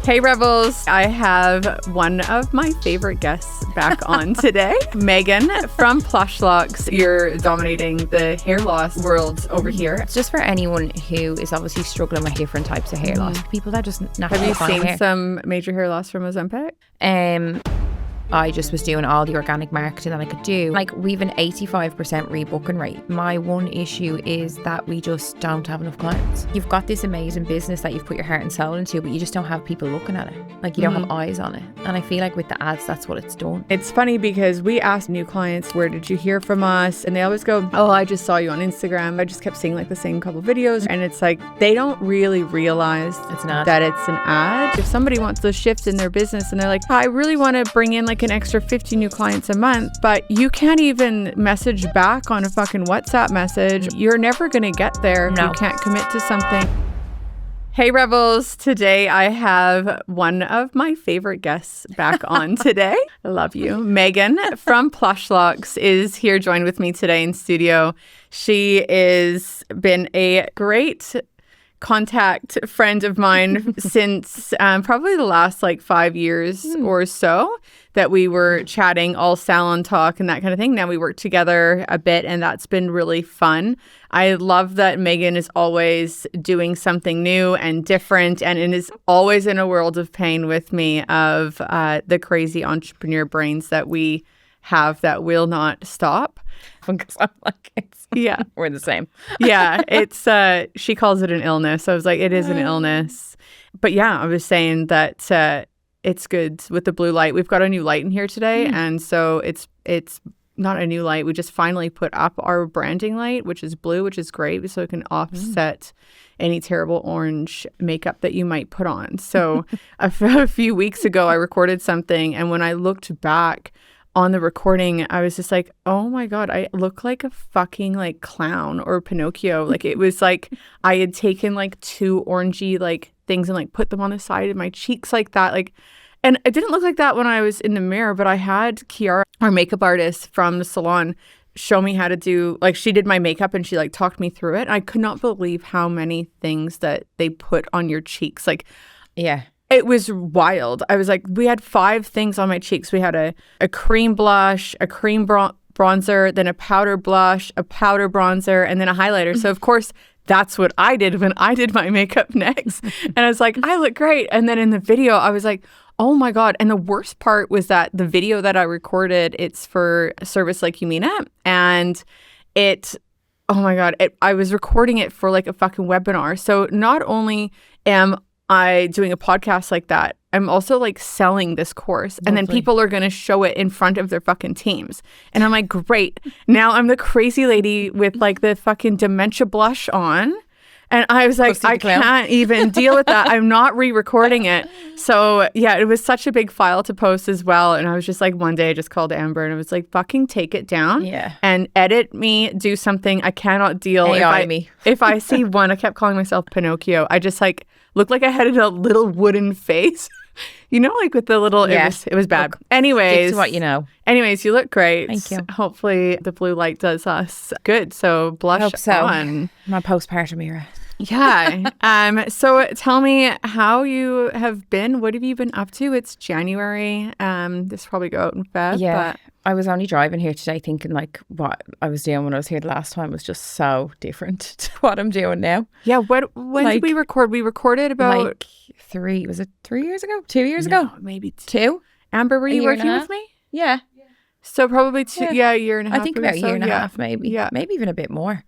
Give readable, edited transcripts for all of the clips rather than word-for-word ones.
Hey Rebels, I have one of my favorite guests back on today. Meghan from Plush Locks. You're dominating the hair loss world over here. It's just for anyone who is obviously struggling with different types of hair loss. People that just naturally Have you seen hair. some major hair loss from Ozempic? I just was doing all the organic marketing that I could do. Like, we've an 85% rebooking rate. My one issue is that we just don't have enough clients. You've got this amazing business that you've put your heart and soul into, but you just don't have people looking at it. Like, you don't have eyes on it. And I feel like with the ads, that's what it's done. It's funny because we ask new clients, where did you hear from us? And they always go, oh, I just saw you on Instagram. I just kept seeing like the same couple videos. And it's like, they don't really realize that it's an ad. If somebody wants to shift in their business and they're like, I really want to bring in like an extra 50 new clients a month, but you can't even message back on a fucking WhatsApp message. You're never going to get there if you can't commit to something. Hey Rebels, today I have one of my favorite guests back on today. I love you. Meghan from Plush Locks is here joined with me today in studio. She is been a great contact friend of mine since probably the last like 5 years or so that we were chatting all salon talk and that kind of thing. Now we work together a bit and that's been really fun. I love that Meghan is always doing something new and different and it is always in a world of pain with me of the crazy entrepreneur brains that we have that will not stop. Because I'm like, we're the same. Yeah, it's she calls it an illness. I was like, it is an illness. But yeah, I was saying that it's good with the blue light. We've got a new light in here today, and so it's not a new light. We just finally put up our branding light, which is blue, which is great, so it can offset any terrible orange makeup that you might put on. So a few weeks ago, I recorded something, and when I looked back on the recording, I was just like, oh my God, I look like a fucking like clown or Pinocchio. Like it was like I had taken like two orangey like things and like put them on the side of my cheeks like that. Like, and it didn't look like that when I was in the mirror, but I had Kiara, our makeup artist from the salon, show me how to do, like she did my makeup and she like talked me through it. And I could not believe how many things that they put on your cheeks. Like, yeah. It was wild. I was like, we had 5 things on my cheeks. We had a cream blush, a cream bronzer, then a powder blush, a powder bronzer, and then a highlighter. So, of course, that's what I did when I did my makeup next. And I was like, I look great. And then in the video, I was like, oh my God. And the worst part was that the video that I recorded, it's for a service like Yumina. And oh my God, I was recording it for like a fucking webinar. So not only am I doing a podcast like that, I'm also like selling this course. And then people are going to show it in front of their fucking teams. And I'm like, great. Now I'm the crazy lady with like the fucking dementia blush on. And I was like, I can't even deal with that. I'm not re-recording it. So yeah, it was such a big file to post as well. And I was just like, one day I just called Amber and I was like, fucking take it down and edit me, do something. I cannot deal. If I see one, I kept calling myself Pinocchio. I just like looked like I had a little wooden face. You know, like with the little, it was bad. Anyways, what you know. Anyways, you look great. Thank you. Hopefully the blue light does us good. So blush on. My postpartum era. Yeah. So tell me how you have been. What have you been up to? It's January. This will probably go out in Feb. Yeah. But I was only driving here today thinking like what I was doing when I was here the last time was just so different to what I'm doing now. Yeah. When did we record? We recorded about like 3 years ago? 2 years ago? Maybe 2. Amber, were you working with me? Yeah. So probably 2, a year and a half. I think about a year and a half maybe. Yeah. Maybe even a bit more.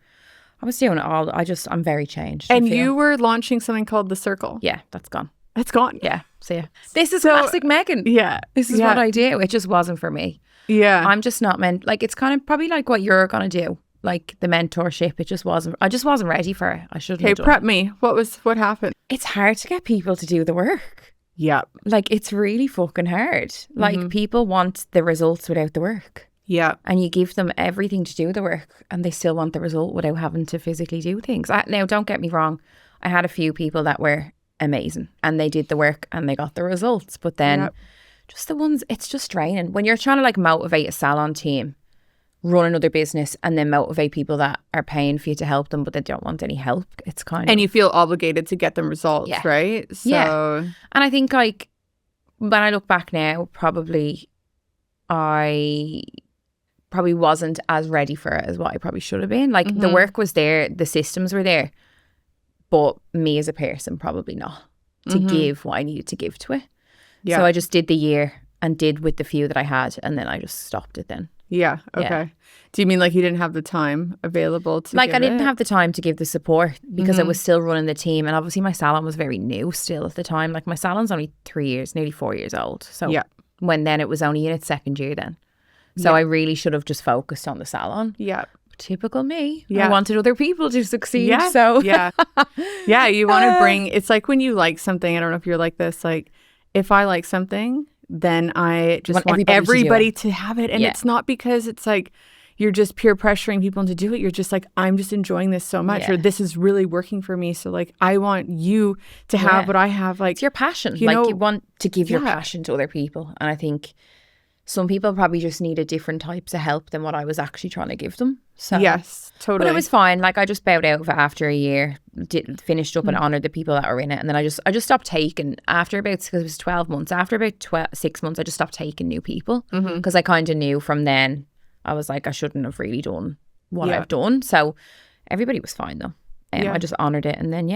I was doing it all. I'm very changed. And you were launching something called The Circle. Yeah, that's gone. It's gone. Yeah. See ya. This is classic Meghan. Yeah. This is what I do. It just wasn't for me. Yeah. I'm just not meant, like, it's kind of probably like what you're going to do. Like the mentorship. I just wasn't ready for it. I shouldn't have done. Prep me. What happened? It's hard to get people to do the work. Yeah. Like it's really fucking hard. Like people want the results without the work. Yeah. And you give them everything to do the work and they still want the result without having to physically do things. Now, don't get me wrong. I had a few people that were amazing and they did the work and they got the results. But then just the ones, it's just draining. When you're trying to like motivate a salon team run another business and then motivate people that are paying for you to help them, but they don't want any help. It's kind of... And you feel obligated to get them results, right? So... Yeah. And I think like when I look back now, I probably wasn't as ready for it as what I probably should have been. Like the work was there, the systems were there, but me as a person probably not to give what I needed to give to it. Yeah. So I just did the year and did with the few that I had, and then I just stopped it then. Yeah. Okay. Yeah. Do you mean like you didn't have the time available to I didn't have the time to give the support because I was still running the team, and obviously my salon was very new still at the time. Like my salon's only 3 years, nearly 4 years old. So when then it was only in its second year then. So I really should have just focused on the salon. Yeah. Typical me. Yeah. I wanted other people to succeed. Yeah. So yeah, you want to bring, it's like when you like something, I don't know if you're like this, like if I like something, then I just want everybody to have it. And it's not because it's like you're just peer pressuring people to do it. You're just like, I'm just enjoying this so much, or this is really working for me. So like, I want you to have what I have. Like, it's your passion. You want to give your passion to other people. And I think some people probably just needed different types of help than what I was actually trying to give them. So yes, totally. But it was fine. Like I just bowed out of it after a year, finished up and honoured the people that were in it. And then I just stopped taking after about, because it was 12 months, after about 6 months, I just stopped taking new people because I kind of knew from then, I was like, I shouldn't have really done what I've done. So everybody was fine though. I just honoured it. And then,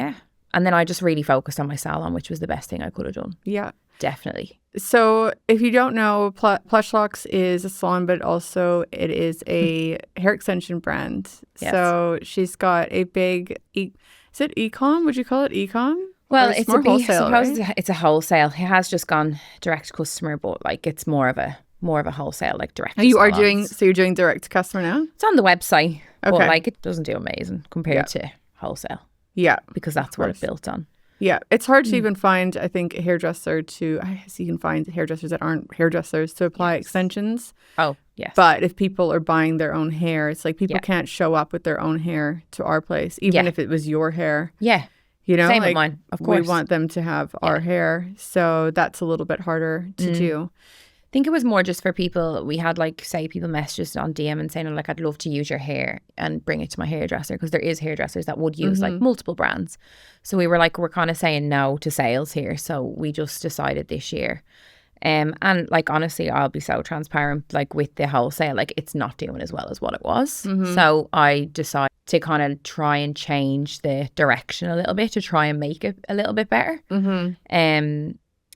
and then I just really focused on my salon, which was the best thing I could have done. Yeah. Definitely. So if you don't know, Plush Locks is a salon, but also it is a hair extension brand. Yes. So she's got a big, is it e-com? Would you call it e-com? Well, it's more wholesale, right? It's a wholesale. It has just gone direct to customer, but like it's more of a wholesale, like direct. You're doing direct to customer now? It's on the website, but like it doesn't do amazing compared to wholesale. Yeah, because that's what it's built on. Yeah, it's hard to even find, I think, a hairdresser you can find hairdressers that aren't hairdressers to apply extensions. Oh, yes. But if people are buying their own hair, it's like people can't show up with their own hair to our place, even if it was your hair. Yeah. You know, same with mine, of course. We want them to have our hair. So that's a little bit harder to do. I think it was more just for people. We had like, say, people messages on DM and saying like, I'd love to use your hair and bring it to my hairdresser, because there is hairdressers that would use like multiple brands. So we were like, we're kind of saying no to sales here. So we just decided this year. And like, honestly, I'll be so transparent, like with the wholesale, like it's not doing as well as what it was. So I decided to kind of try and change the direction a little bit to try and make it a little bit better.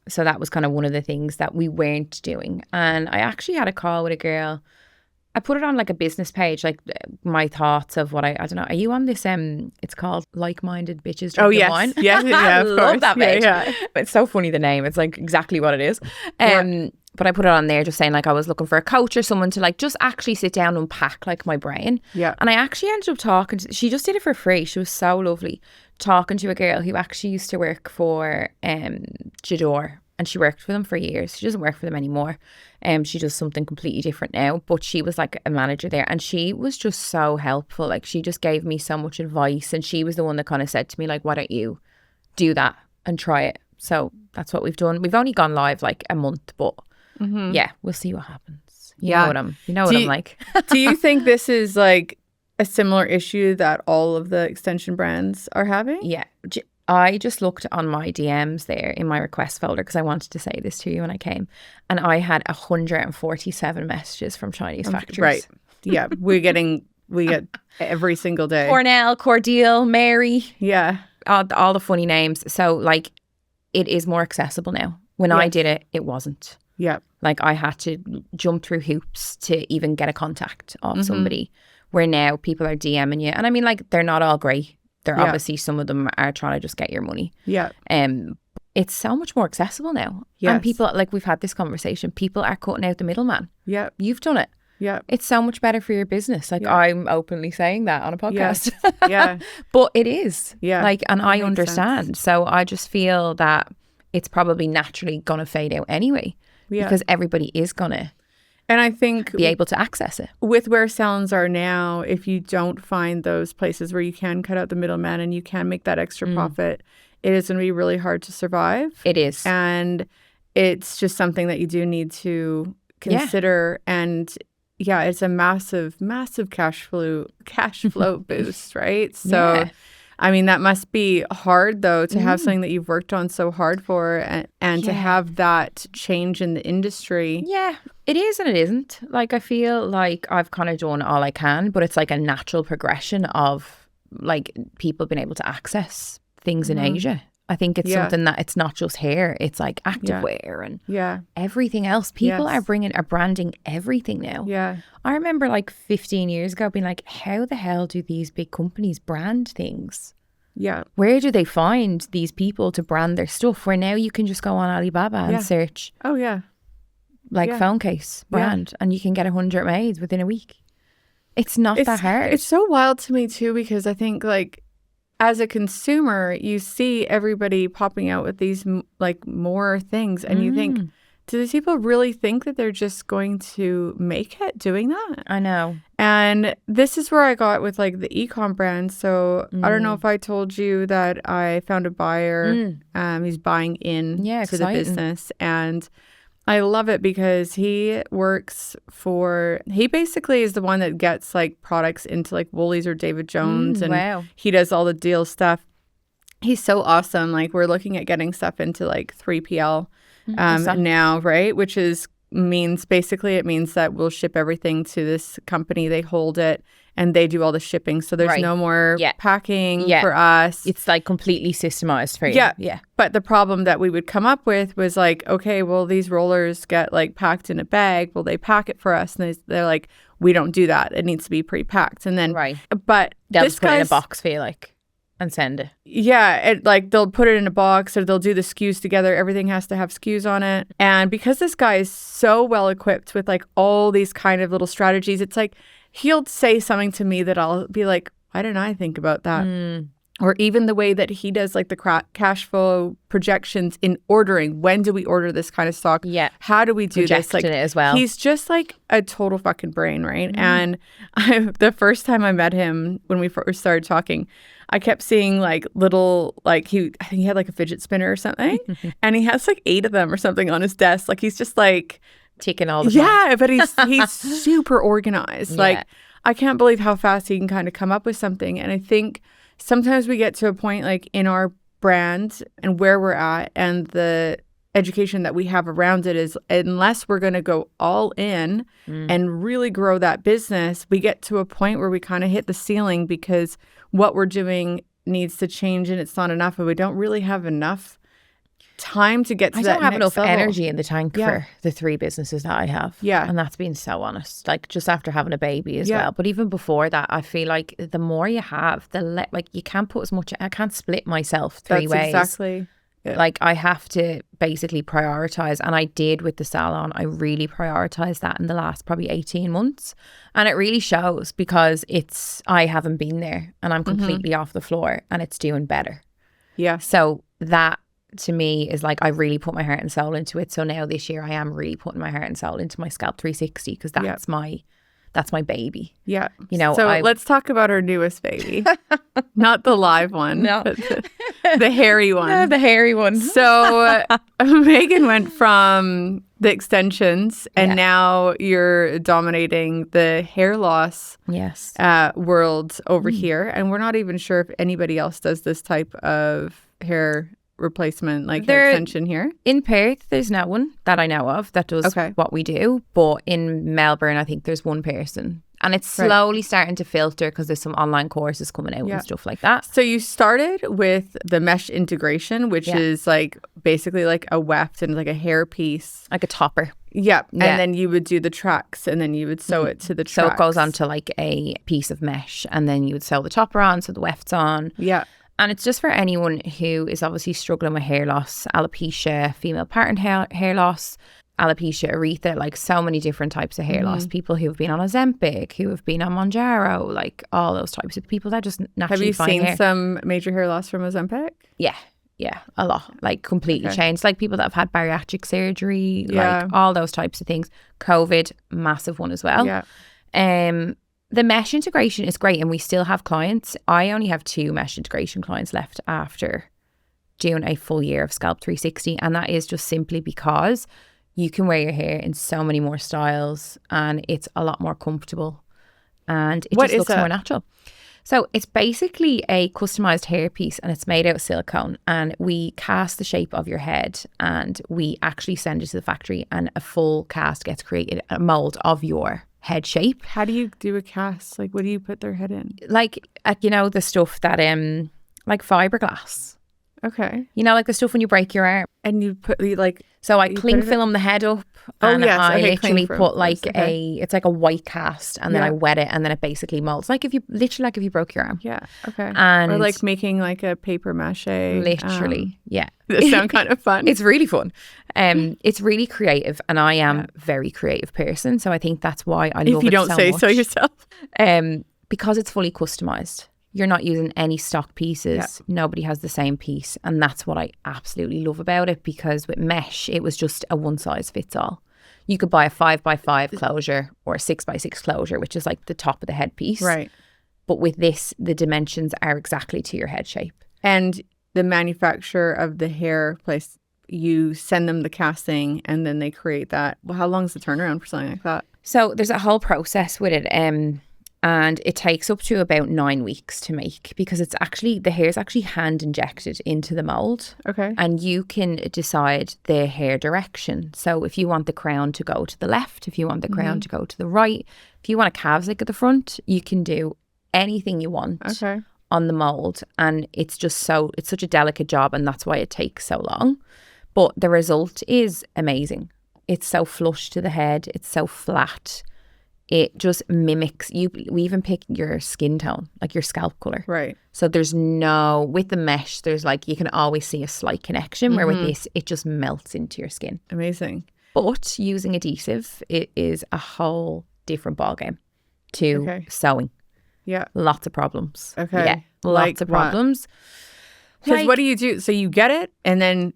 So that was kind of one of the things that we weren't doing. And I actually had a call with a girl. I put it on like a business page, like my thoughts of what I don't know. Are you on this? It's called Like-Minded Bitches Drinking Wine. Yeah, I love that page. Yeah. It's so funny, the name. It's like exactly what it is. But I put it on there just saying like I was looking for a coach or someone to like just actually sit down and unpack like my brain. Yeah. And I actually ended up talking to, she just did it for free. She was so lovely, talking to a girl who actually used to work for Jador, and she worked for them for years. She doesn't work for them anymore. She does something completely different now, but she was like a manager there, and she was just so helpful. Like she just gave me so much advice, and she was the one that kind of said to me like, why don't you do that and try it? So that's what we've done. We've only gone live like a month, but yeah, we'll see what happens. You know what I'm like. Do you think this is like a similar issue that all of the extension brands are having? Yeah. I just looked on my DMs there in my request folder because I wanted to say this to you when I came, and I had 147 messages from Chinese factories. Right. Yeah. we get every single day. Cornell, Cordial, Mary. Yeah. All the funny names. So like it is more accessible now. When I did it, it wasn't. Yeah. Like I had to jump through hoops to even get a contact of somebody, where now people are DMing you. And I mean, like, they're not all great. They're obviously, some of them are trying to just get your money. Yeah. It's so much more accessible now. Yes. And people, like, we've had this conversation, people are cutting out the middleman. Yeah. You've done it. Yeah. It's so much better for your business. Like, I'm openly saying that on a podcast. Yeah. But it is. Yeah. Like, and I understand. Sense. So I just feel that it's probably naturally going to fade out anyway. Yeah. Because everybody is going to. And I think be able to access it. With where salons are now, if you don't find those places where you can cut out the middleman and you can make that extra profit, it is going to be really hard to survive. It is. And it's just something that you do need to consider. And, yeah, it's a massive cash flow boost, right? So Yeah. I mean, that must be hard, though, to have something that you've worked on so hard for and to have that change in the industry. Yeah, it is and it isn't. Like, I feel like I've kind of done all I can, but it's like a natural progression of like people being able to access things in Asia. I think it's something that it's not just hair, it's like activewear and everything else. People are branding everything now. Yeah. I remember like 15 years ago being like, how the hell do these big companies brand things? Yeah. Where do they find these people to brand their stuff? Where now you can just go on Alibaba and search phone case brand and you can get 100 made within a week. It's not that hard. It's so wild to me too, because I think like as a consumer, you see everybody popping out with these like more things and you think, do these people really think that they're just going to make it doing that? I know. And this is where I got with like the e-com brand. So I don't know if I told you that I found a buyer. He's buying in to the business. And I love it because he basically is the one that gets like products into like Woolies or David Jones. And he does all the deal stuff. He's so awesome. Like we're looking at getting stuff into like 3PL now, right? Which means that we'll ship everything to this company. They hold it and they do all the shipping. So there's no more packing for us. It's like completely systemized for you. Yeah. But the problem that we would come up with was like, okay, well, these rollers get like packed in a bag. Well, they pack it for us. And they're like, we don't do that. It needs to be pre-packed. And then, but they'll just put it in a box for you, like, and send it. Yeah, they'll put it in a box or they'll do the SKUs together. Everything has to have SKUs on it. And because this guy is so well equipped with like all these kind of little strategies, it's like he'll say something to me that I'll be like, why didn't I think about that? Or even the way that he does like the cash flow projections in ordering. When do we order this kind of stock? Yeah. How do we do this? Like, it as well. He's just like a total fucking brain, right? And the first time I met him when we first started talking, I kept seeing like little, like I think he had like a fidget spinner or something. And he has like 8 of them or something on his desk. Like he's just like ticking all the time. Yeah, but he's super organized. Like I can't believe how fast he can kind of come up with something. And I think sometimes we get to a point like in our brand and where we're at and the education that we have around it is unless we're going to go all in and really grow that business, we get to a point where we kind of hit the ceiling because what we're doing needs to change and it's not enough and we don't really have enough time to get to that I don't have next enough level. energy in the tank for the 3 businesses that I have. Yeah. And that's being so honest. Like just after having a baby as well. But even before that, I feel like the more you have, like you can't put as much, I can't split myself 3 ways. Exactly. Yeah. Like I have to basically prioritize, and I did with the salon. I really prioritized that in the last probably 18 months, and it really shows because I haven't been there and I'm completely off the floor and it's doing better. Yeah. So that to me is like I really put my heart and soul into it. So now this year I am really putting my heart and soul into my Scalp 360 because that's my baby. Yeah. You know, so let's talk about our newest baby. Not the live one. No. But the hairy one. Yeah, the hairy one. So Meghan went from the extensions and now you're dominating the hair loss world over here. And we're not even sure if anybody else does this type of hair replacement, like hair extension here. In Perth, there's no one that I know of that does what we do. But in Melbourne, I think there's one person. And it's slowly starting to filter because there's some online courses coming out and stuff like that. So you started with the mesh integration, which is like basically like a weft and like a hair piece. Like a topper. Yeah. And then you would do the tracks and then you would sew it to the tracks. So it goes onto like a piece of mesh and then you would sew the topper on, so the weft's on. Yeah. And it's just for anyone who is obviously struggling with hair loss, alopecia, female pattern hair loss, alopecia aretha, like so many different types of hair loss. People who have been on Ozempic, who have been on Mounjaro, like all those types of people that just naturally find hair. Have you seen some major hair loss from Ozempic? Yeah, a lot. Like completely changed. Like people that have had bariatric surgery, like all those types of things. COVID, massive one as well. Yeah. The mesh integration is great and we still have clients. I only have 2 mesh integration clients left after doing a full year of Scalp 360, and that is just simply because You can wear your hair in so many more styles and it's a lot more comfortable and it just looks more natural. So it's basically a customised hairpiece and it's made out of silicone, and we cast the shape of your head and we actually send it to the factory and a full cast gets created, a mould of your head shape. How do you do a cast? Like, what do you put their head in? Like, you know, the stuff that, like fiberglass. Okay. You know, like the stuff when you break your arm. And you put, like... So I cling film the head up and I literally put like it's like a white cast and then I wet it and then it basically molds. Like if you broke your arm. Yeah. Okay. And or like making like a paper mache. Literally. Yeah. This sounds kind of fun. It's really fun. It's really creative and I am a very creative person. So I think that's why I love it so much. If you don't say so yourself. Because it's fully customized. You're not using any stock pieces. Yeah. Nobody has the same piece. And that's what I absolutely love about it, because with mesh, it was just a one size fits all. You could buy a 5x5 closure or a 6x6 closure, which is like the top of the headpiece. Right. But with this, the dimensions are exactly to your head shape. And the manufacturer of the hair place, you send them the casting and then they create that. Well, how long is the turnaround for something like that? So there's a whole process with it. And it takes up to about 9 weeks to make, because the hair is actually hand injected into the mold. Okay. And you can decide the hair direction. So if you want the crown to go to the left, if you want the crown to go to the right, if you want a calves lick at the front, you can do anything you want on the mold. And it's such a delicate job, and that's why it takes so long. But the result is amazing. It's so flush to the head. It's so flat. It just mimics you. We even pick your skin tone, like your scalp color. Right. So with the mesh, there's like, you can always see a slight connection, where with this, it just melts into your skin. Amazing. But using adhesive, it is a whole different ballgame to sewing. Yeah. Lots of problems. Okay. Yeah. Lots of problems. Because what do you do? So you get it and then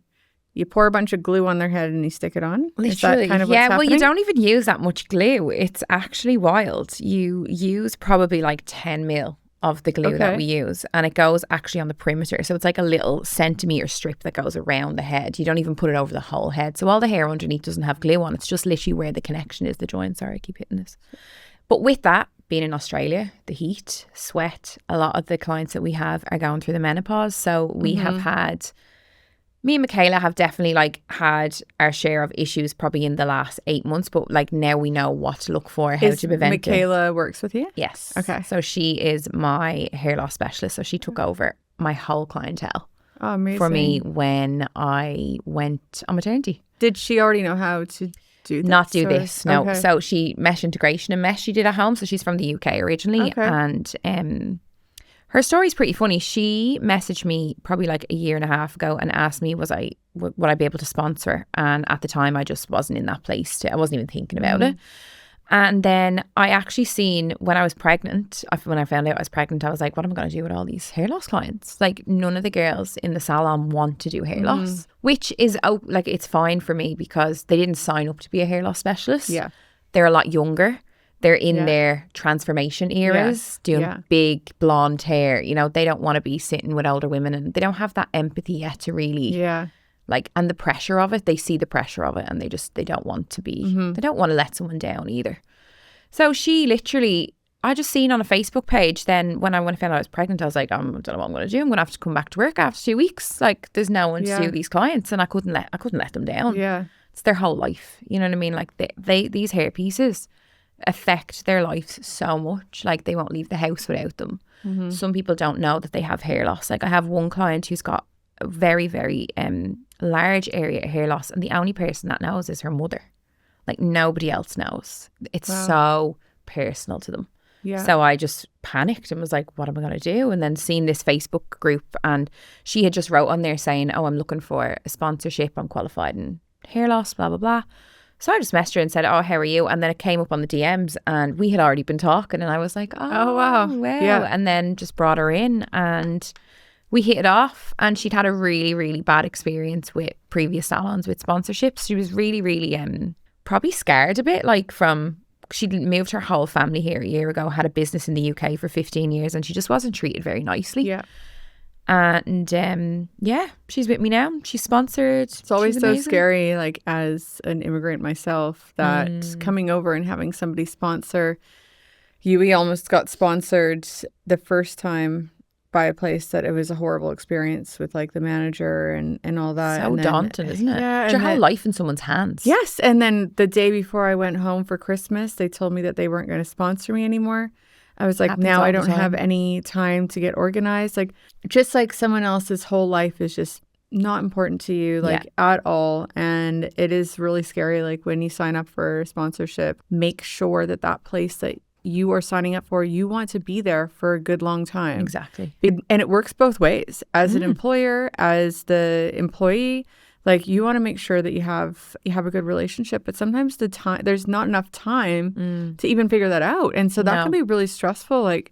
you pour a bunch of glue on their head and you stick it on? Literally. Is that kind of what's happening? Well, you don't even use that much glue. It's actually wild. You use probably like 10 mil of the glue that we use, and it goes actually on the perimeter. So it's like a little centimetre strip that goes around the head. You don't even put it over the whole head. So all the hair underneath doesn't have glue on. It's just literally where the connection is, the joint. Sorry, I keep hitting this. But with that, being in Australia, the heat, sweat, a lot of the clients that we have are going through the menopause. So we have had... Me and Michaela have definitely like had our share of issues probably in the last 8 months, but like now we know what to look for, how to prevent it. Michaela works with you? Yes. Okay. So she is my hair loss specialist. So she took over my whole clientele for me when I went on maternity. Did she already know how to do this? Not do this, no. Okay. So she mesh integration and mesh she did at home. So she's from the UK originally. Okay. And her story's pretty funny. She messaged me probably like a year and a half ago and asked me would I be able to sponsor? And at the time I just wasn't in that place. I wasn't even thinking about it. And then I actually seen when I was pregnant, when I found out I was pregnant, I was like, what am I going to do with all these hair loss clients? Like none of the girls in the salon want to do hair loss, which is like, it's fine for me because they didn't sign up to be a hair loss specialist. Yeah. They're a lot younger. They're in their transformation eras, doing big blonde hair. You know, they don't want to be sitting with older women, and they don't have that empathy yet to really, like, and the pressure of it. They see the pressure of it, and they don't want to be, they don't want to let someone down either. So she literally, I just seen on a Facebook page. Then when I found out I was pregnant, I was like, I don't know what I'm going to do. I'm going to have to come back to work after 2 weeks. Like, there's no one to do these clients, and I couldn't let them down. Yeah, it's their whole life. You know what I mean? Like these hair pieces affect their lives so much. Like they won't leave the house without them. Some people don't know that they have hair loss. Like I have one client who's got a very, very large area of hair loss, and the only person that knows is her mother. Like nobody else knows. It's so personal to them. So I just panicked and was like, what am I going to do? And then seeing this Facebook group, and she had just wrote on there saying, oh, I'm looking for a sponsorship, I'm qualified in hair loss, blah blah blah. So I just messaged her and said, oh, how are you? And then it came up on the DMs, and we had already been talking, and I was like, oh wow. Yeah. And then just brought her in, and we hit it off, and she'd had a really, really bad experience with previous salons with sponsorships. She was really, really probably scared a bit, like she'd moved her whole family here a year ago, had a business in the UK for 15 years, and she just wasn't treated very nicely. Yeah. And yeah, she's with me now. She's sponsored. It's always so scary, like as an immigrant myself, that coming over and having somebody sponsor you. We almost got sponsored the first time by a place that it was a horrible experience with like the manager and all that. So daunting, isn't it? Yeah. You have life in someone's hands. Yes. And then the day before I went home for Christmas, they told me that they weren't going to sponsor me anymore. I was like, now I don't have any time to get organized. Like, just like someone else's whole life is just not important to you, like at all. And it is really scary. Like when you sign up for sponsorship, make sure that that place that you are signing up for, you want to be there for a good long time. Exactly. And it works both ways. As an employer, as the employee, like you want to make sure that you have a good relationship, but sometimes there's not enough time to even figure that out. And so that can be really stressful. Like,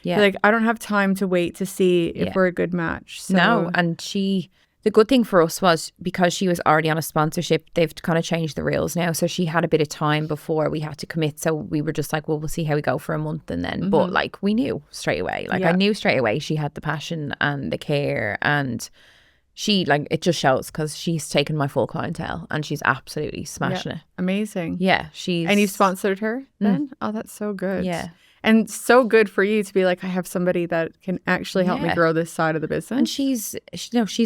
like I don't have time to wait to see if we're a good match. So. No, and the good thing for us was because she was already on a sponsorship, they've kind of changed the rules now. So she had a bit of time before we had to commit. So we were just like, well, we'll see how we go for a month. And then, but like we knew straight away, like I knew straight away she had the passion and the care, and she, like, it just shows because she's taken my full clientele and she's absolutely smashing it. Amazing. Yeah. And you sponsored her then? Oh, that's so good. Yeah. And so good for you to be like, I have somebody that can actually help me grow this side of the business. And she's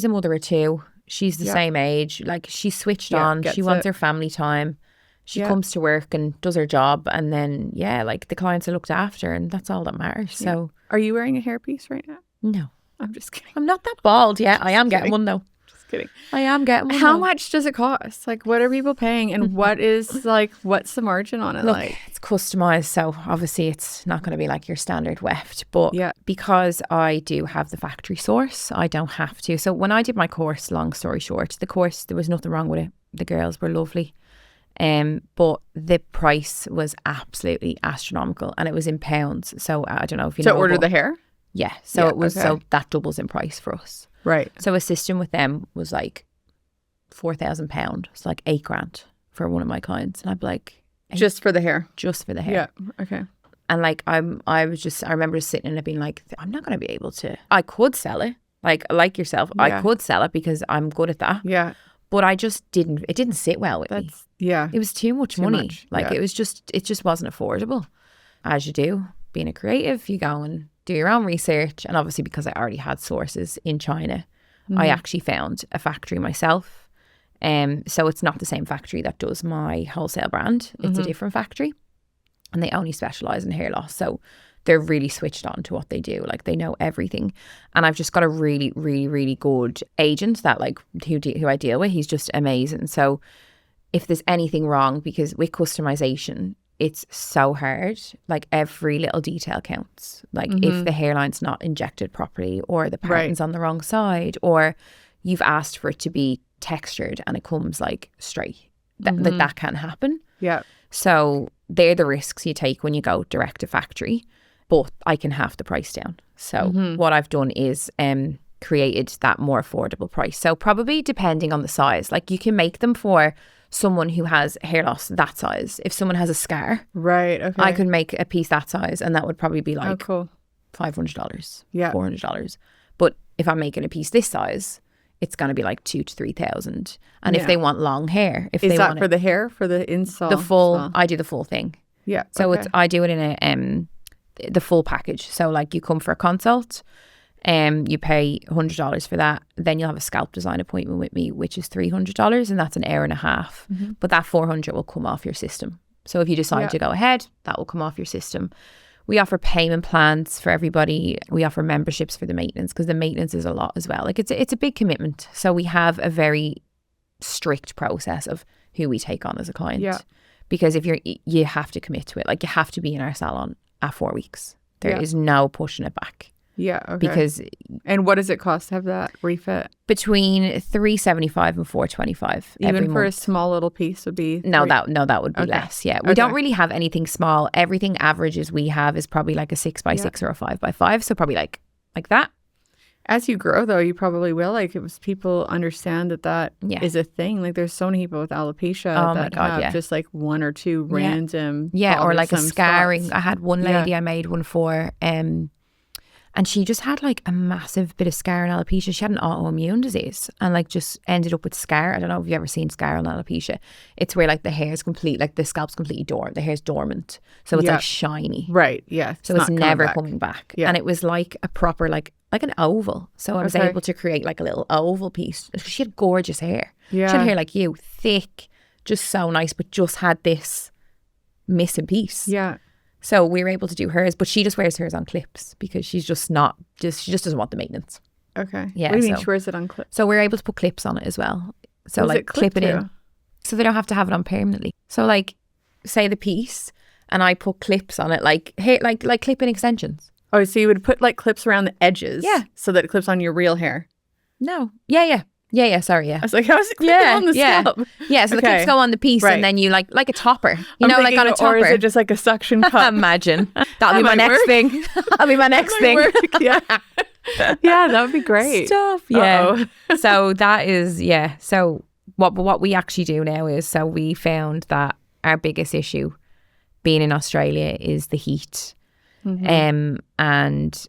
a mother of two. She's the same age. Like, she's switched on. She wants her family time. She comes to work and does her job. And then, like, the clients are looked after, and that's all that matters. So, are you wearing a hairpiece right now? No. I'm just kidding. I'm not that bald yet. I am getting one though. Just kidding. I am getting one. How much does it cost? Like, what are people paying? And what's the margin on it? Look, like? It's customized. So obviously it's not going to be like your standard weft. But because I do have the factory source, I don't have to. So when I did my course, long story short, the course, there was nothing wrong with it. The girls were lovely. But the price was absolutely astronomical, and it was in pounds. So I don't know if you know. To order the hair? Yeah. So it was, so that doubles in price for us. Right. So a system with them was like £4,000. It's like $8,000 for one of my clients. And I'd be like, just for the hair? Just for the hair. Yeah. Okay. And like, I remember just sitting and being like, I'm not going to be able to, I could sell it. Like yourself, I could sell it because I'm good at that. Yeah. But it didn't sit well with me. Yeah. It was too much money. It just wasn't affordable. As you do, being a creative, you go and do your own research. And obviously, because I already had sources in China, I actually found a factory myself. So it's not the same factory that does my wholesale brand. It's a different factory, and they only specialize in hair loss. So they're really switched on to what they do. Like, they know everything. And I've just got a really, really, really good agent that who I deal with. He's just amazing. So if there's anything wrong, because with customization, it's so hard. Like, every little detail counts. Like, if the hairline's not injected properly, or the parting's on the wrong side, or you've asked for it to be textured and it comes like straight, that can happen. Yeah. So they're the risks you take when you go direct to factory, but I can half the price down. So what I've done is created that more affordable price. So probably depending on the size, like, you can make them for someone who has hair loss that size. If someone has a scar, right? Okay, I could make a piece that size, and that would probably be like $500, $400. But if I'm making a piece this size, it's going to be like $2,000 to $3,000. And if they want long hair, is that for the hair, for the install? The full, I do the full thing. Yeah. So I do it in the full package. So like, you come for a consult, you pay $100 for that. Then you'll have a scalp design appointment with me, which is $300, and that's an hour and a half. But that $400 will come off your system. So if you decide to go ahead, that will come off your system. We offer payment plans for everybody. We offer memberships for the maintenance, because the maintenance is a lot as well. Like, it's a big commitment. So we have a very strict process of who we take on as a client. Yeah. Because you have to commit to it. Like, you have to be in our salon at 4 weeks. There is no pushing it back. Yeah. Okay. And what does it cost to have that refit? Between $375 and $425. Even for a small little piece would be that would be less. Yeah. We don't really have anything small. Everything averages we have is probably like a 6x6 or a 5x5. So probably like that. As you grow, though, you probably will. Like, if people understand that is a thing. Like, there's so many people with alopecia that have just like one or two random or like a scarring. spots. I had one lady I made one for, And she just had like a massive bit of scar and alopecia. She had an autoimmune disease and like just ended up with scar. I don't know if you've ever seen scar and alopecia. It's where like the hair's complete, like the scalp's completely dormant. The hair's dormant. So it's like shiny. Right. Yeah. So it's never coming back. Yeah. And it was like a proper, like an oval. So I was able to create like a little oval piece. She had gorgeous hair. Yeah. She had hair like you, thick, just so nice, but just had this missing piece. Yeah. So we were able to do hers, but she just wears hers on clips because she's just not, she just doesn't want the maintenance. Okay. Yeah. What do you mean she wears it on clips? So we're able to put clips on it as well. So What does like it clip clip it to? in. So they don't have to have it on permanently. So like say the piece and I put clips on it, like hair, like clip-in extensions. Oh, so you would put like clips around the edges, Yeah. so that it clips on your real hair. No. Sorry, yeah. I was like, how's it clipping on the scalp? Yeah, so the clips go on the piece and then you like a topper. You know, like on a topper. Or is it just like a suction cup? Imagine. That'll be my next thing. That'll be my next thing. Yeah. Yeah, that would be great. Stuff. Yeah. So that is, So what we actually do now is, so we found that our biggest issue being in Australia is the heat. And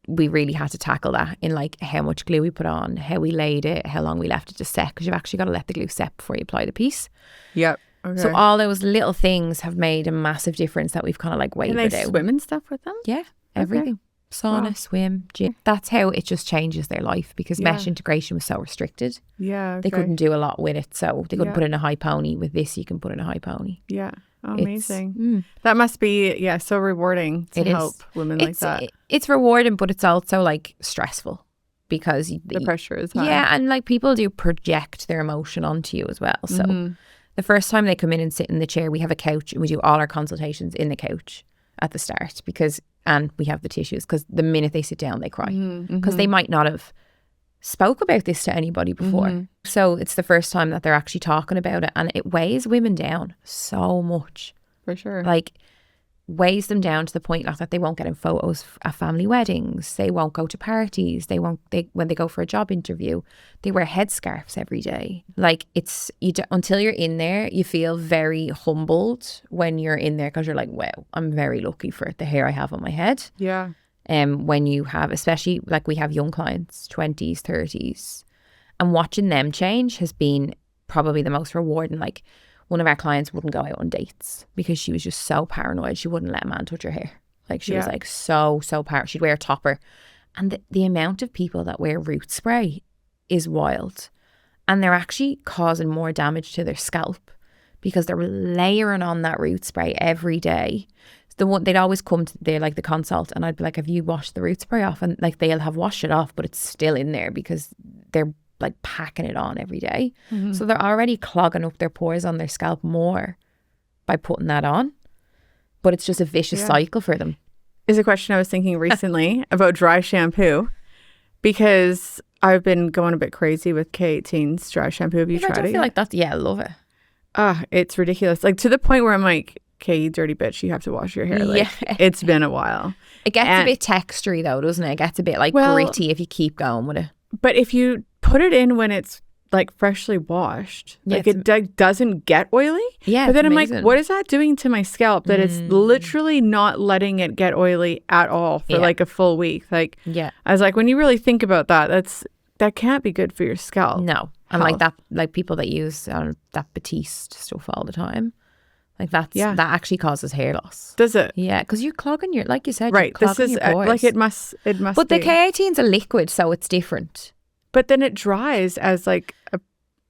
we really had to tackle that in like how much glue we put on, how we laid it, how long we left it to set, because you've actually got to let the glue set before you apply the piece. Yep. Okay. So all those little things have made a massive difference that we've kind of like wavered out. Can they swim and stuff with them? Yeah, everything. Sauna, swim, gym. That's how it just changes their life, because mesh integration was so restricted. Yeah. They couldn't do a lot with it. So they couldn't put in a high pony. With this, you can put in a high pony. Yeah. Oh, amazing. That must be, so rewarding to help women like that. It's rewarding, but it's also like stressful because the pressure is high. Yeah, and like people do project their emotion onto you as well. So the first time they come in and sit in the chair, we have a couch and we do all our consultations in the couch at the start, and we have the tissues, because the minute they sit down, they cry because they might not have spoke about this to anybody before. So it's the first time that they're actually talking about it, and it weighs women down so much. For sure. Like weighs them down to the point that they won't get in photos at family weddings, they won't go to parties, when they go for a job interview, they wear headscarves every day. Like it's until you're in there, you feel very humbled when you're in there, because you're like, wow, I'm very lucky for the hair I have on my head. Yeah. When you have, especially like we have young clients, 20s, 30s, and watching them change has been probably the most rewarding. Like one of our clients wouldn't go out on dates because she was just so paranoid. She wouldn't let a man touch her hair. Like she was like so paranoid. She'd wear a topper. And the amount of people that wear root spray is wild. And they're actually causing more damage to their scalp because they're layering on that root spray every day. They'd always come to the consult, and I'd be like, have you washed the root spray off? And like they'll have washed it off, but it's still in there because they're like packing it on every day. So they're already clogging up their pores on their scalp more by putting that on. But it's just a vicious cycle for them. Is a question I was thinking recently about dry shampoo, because I've been going a bit crazy with K18's dry shampoo. Have you tried it? I feel like that. Yeah, I love it. It's ridiculous. Like to the point where I'm like, okay, you dirty bitch, you have to wash your hair. Like, it's been a while. It gets a bit textury though, doesn't it? It gets a bit like gritty if you keep going with it. But if you put it in when it's like freshly washed, like it doesn't get oily. Yeah. But then I'm like, what is that doing to my scalp? That it's literally not letting it get oily at all for like a full week. Like, I was like, when you really think about that, that can't be good for your scalp. No. And like that, like people that use that Batiste stuff all the time. Like that actually causes hair loss. Does it? Yeah, because you're clogging your, like you said, right. This is like it must. But the K18's a liquid, so it's different. But then it dries as like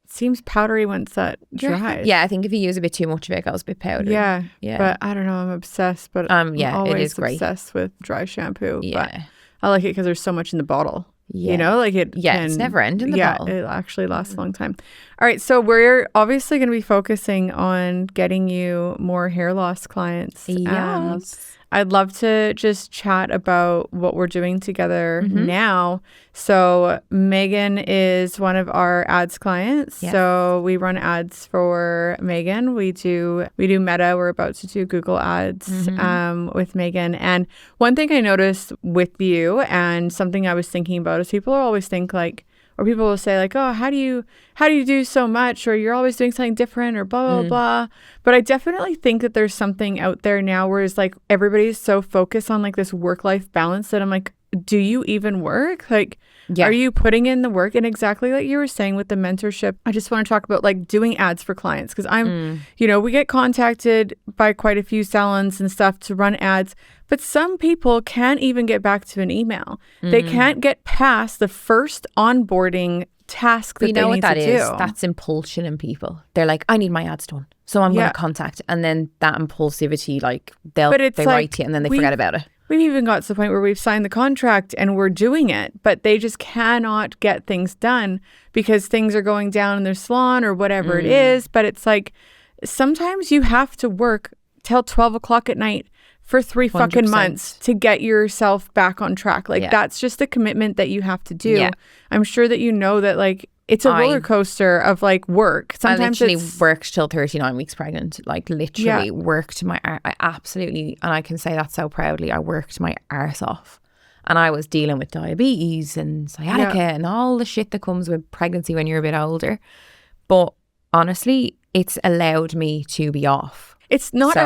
seems powdery once that dries. Yeah, I think if you use a bit too much of it, it goes a bit powdery. Yeah. But I don't know. I'm obsessed. But I'm always it is great. obsessed with dry shampoo. Yeah, but I like it because there's so much in the bottle. Yeah. You know, like it. Yeah, it's never ending. The bottle. It actually lasts a long time. All right, so we're obviously going to be focusing on getting you more hair loss clients. Yes. I'd love to just chat about what we're doing together now. So Meghan is one of our ads clients. Yes. So we run ads for Meghan. We do Meta. We're about to do Google ads with Meghan. And one thing I noticed with you, and something I was thinking about, is people always think like, or people will say like, oh, how do you do so much? Or you're always doing something different, or blah, blah, blah. But I definitely think that there's something out there now where it's like everybody's so focused on like this work-life balance that I'm like, do you even work? Like, Yeah. are you putting in the work? And exactly like you were saying with the mentorship, I just want to talk about like doing ads for clients because we get contacted by quite a few salons and stuff to run ads, but some people can't even get back to an email. They can't get past the first onboarding task that You know they what need that to is? do. That's impulsion in people. They're like, I need my ads done, so I'm going to contact. And then that impulsivity, like they like, write to you and then they forget about it. We've even got to the point where we've signed the contract and we're doing it, but they just cannot get things done because things are going down in their salon or whatever it is. But it's like sometimes you have to work till 12 o'clock at night for 3 fucking 100%. months to get yourself back on track. Like that's just a commitment that you have to do. Yeah. I'm sure that you know that like it's a roller coaster of like work. Sometimes I literally worked till 39 weeks pregnant, like literally worked I absolutely, and I can say that so proudly, I worked my arse off. And I was dealing with diabetes and sciatica and all the shit that comes with pregnancy when you're a bit older. But honestly, it's allowed me to be off. It's not.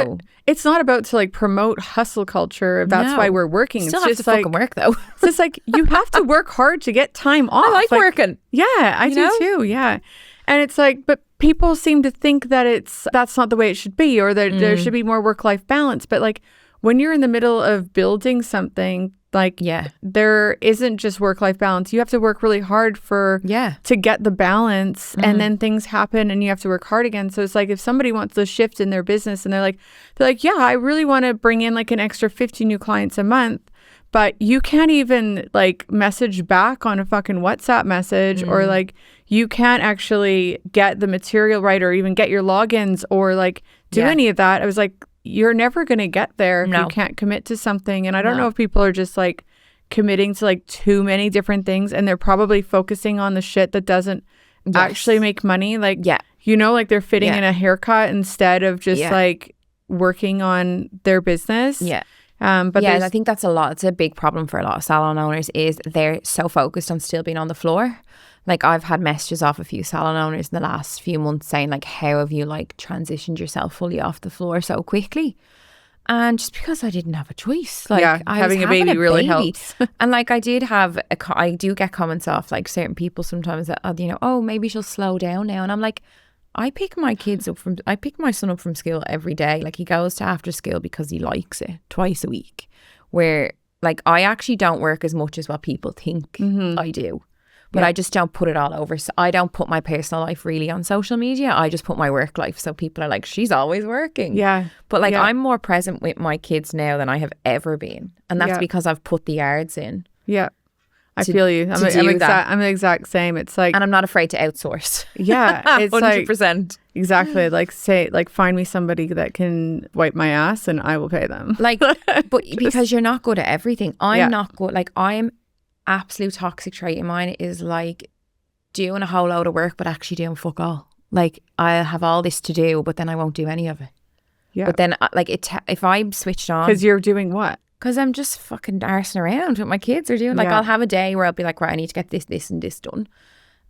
It's not about to like promote hustle culture. That's why we're working. Still it's have just to like fucking work though. It's just like you have to work hard to get time off. I like working. Yeah, I do too. Yeah, and it's like, but people seem to think that that's not the way it should be, or that there should be more work-life balance. But like when you're in the middle of building something, like there isn't just work-life balance. You have to work really hard to get the balance, and then things happen and you have to work hard again. So it's like if somebody wants to shift in their business and they're like, yeah, I really want to bring in like an extra 50 new clients a month, but you can't even like message back on a fucking WhatsApp message or like you can't actually get the material right or even get your logins or like do any of that. I was like, you're never going to get there if you can't commit to something. And I don't know if people are just like committing to like too many different things and they're probably focusing on the shit that doesn't actually make money. Like, like they're fitting in a haircut instead of just like working on their business. Yeah. But I think that's a lot. It's a big problem for a lot of salon owners is they're so focused on still being on the floor. Like I've had messages off a few salon owners in the last few months saying like, how have you like transitioned yourself fully off the floor so quickly? And just because I didn't have a choice, like having a baby really helps. And like I do get comments off like certain people sometimes that, oh, maybe she'll slow down now. And I'm like, I pick my son up from school every day. Like he goes to after school because he likes it twice a week, where like I actually don't work as much as what people think I do. But I just don't put it all over. So I don't put my personal life really on social media. I just put my work life. So people are like, she's always working. Yeah. But like I'm more present with my kids now than I have ever been. And that's because I've put the yards in. Yeah. I feel you. I'm the exact same. It's like, and I'm not afraid to outsource. Yeah. It's 100%. Like, exactly. Like find me somebody that can wipe my ass and I will pay them. Like, but because you're not good at everything. I'm not good. Like I'm absolute toxic trait in mine is like doing a whole load of work but actually doing fuck all. Like I'll have all this to do but then I won't do any of it. Yeah. But then like if I'm switched on, because you're doing what? Because I'm just fucking arsing around what my kids are doing. Like I'll have a day where I'll be like, right, I need to get this and this done,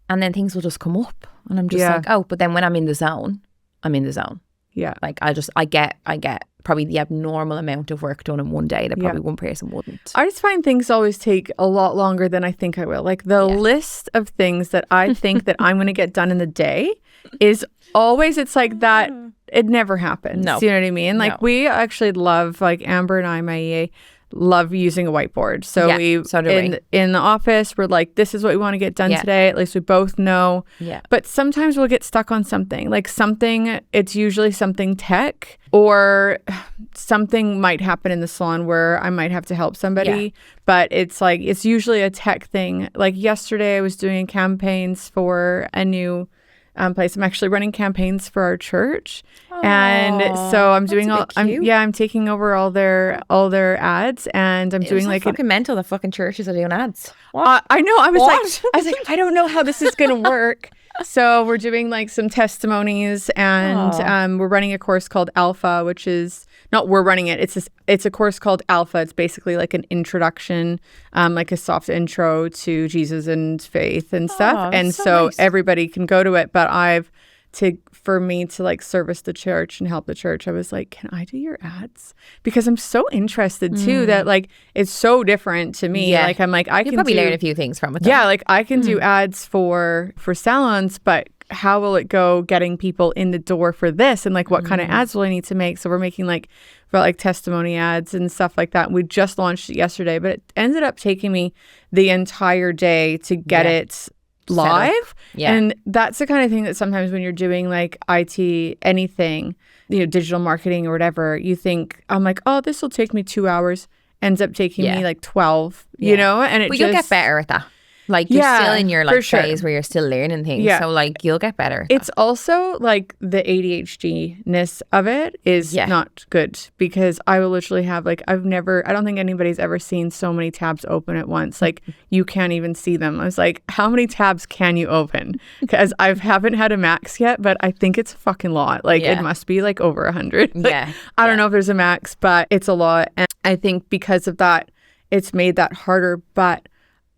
and then things will just come up and I'm just like, oh, but then when I'm in the zone, I'm in the zone. Yeah. Like I get probably the abnormal amount of work done in one day that probably one person wouldn't. I just find things always take a lot longer than I think I will. Like the list of things that I think that I'm going to get done in the day is always, it's like that. It never happens. No. You know what I mean? Like we actually love, like Amber and I, my EA, love using a whiteboard. So we in the office, we're like, this is what we want to get done today. At least we both know. Yeah. But sometimes we'll get stuck on something. Like it's usually something tech, or something might happen in the salon where I might have to help somebody. Yeah. But it's like, it's usually a tech thing. Like yesterday I was doing campaigns for a new place. I'm actually running campaigns for our church. Aww, and so I'm doing I'm taking over all their ads, and I'm doing like fucking mental that fucking churches are doing ads. I know. I was like, I don't know how this is going to work. So we're doing like some testimonies, and we're running a course called Alpha, which is not we're running it. It's a course called Alpha. It's basically like an introduction, like a soft intro to Jesus and faith and stuff. And so nice. Everybody can go to it. But I've for me to like service the church and help the church. I was like, can I do your ads? Because I'm so interested too that like it's so different to me. Yeah. Like I'm like, I You can probably do, learn a few things from it. yeah, like I can do ads for salons, but how will it go getting people in the door for this? And like, what kind of ads will I need to make? So we're making like for like testimony ads and stuff like that. We just launched it yesterday, but it ended up taking me the entire day to get it live. Yeah. And that's the kind of thing that sometimes when you're doing like IT, anything, you know, digital marketing or whatever, you think, I'm like, oh, this will take me 2 hours. Ends up taking me like 12, you know? And it But you'll get better at that. Like you're still in your like phase where you're still learning things. Yeah. So like you'll get better. It's also like the ADHD-ness of it is not good, because I will literally have like, I don't think anybody's ever seen so many tabs open at once. Like you can't even see them. I was like, how many tabs can you open? Because I haven't had a max yet, but I think it's a fucking lot. Like it must be like over 100. Like, I don't know if there's a max, but it's a lot. And I think because of that, it's made that harder. But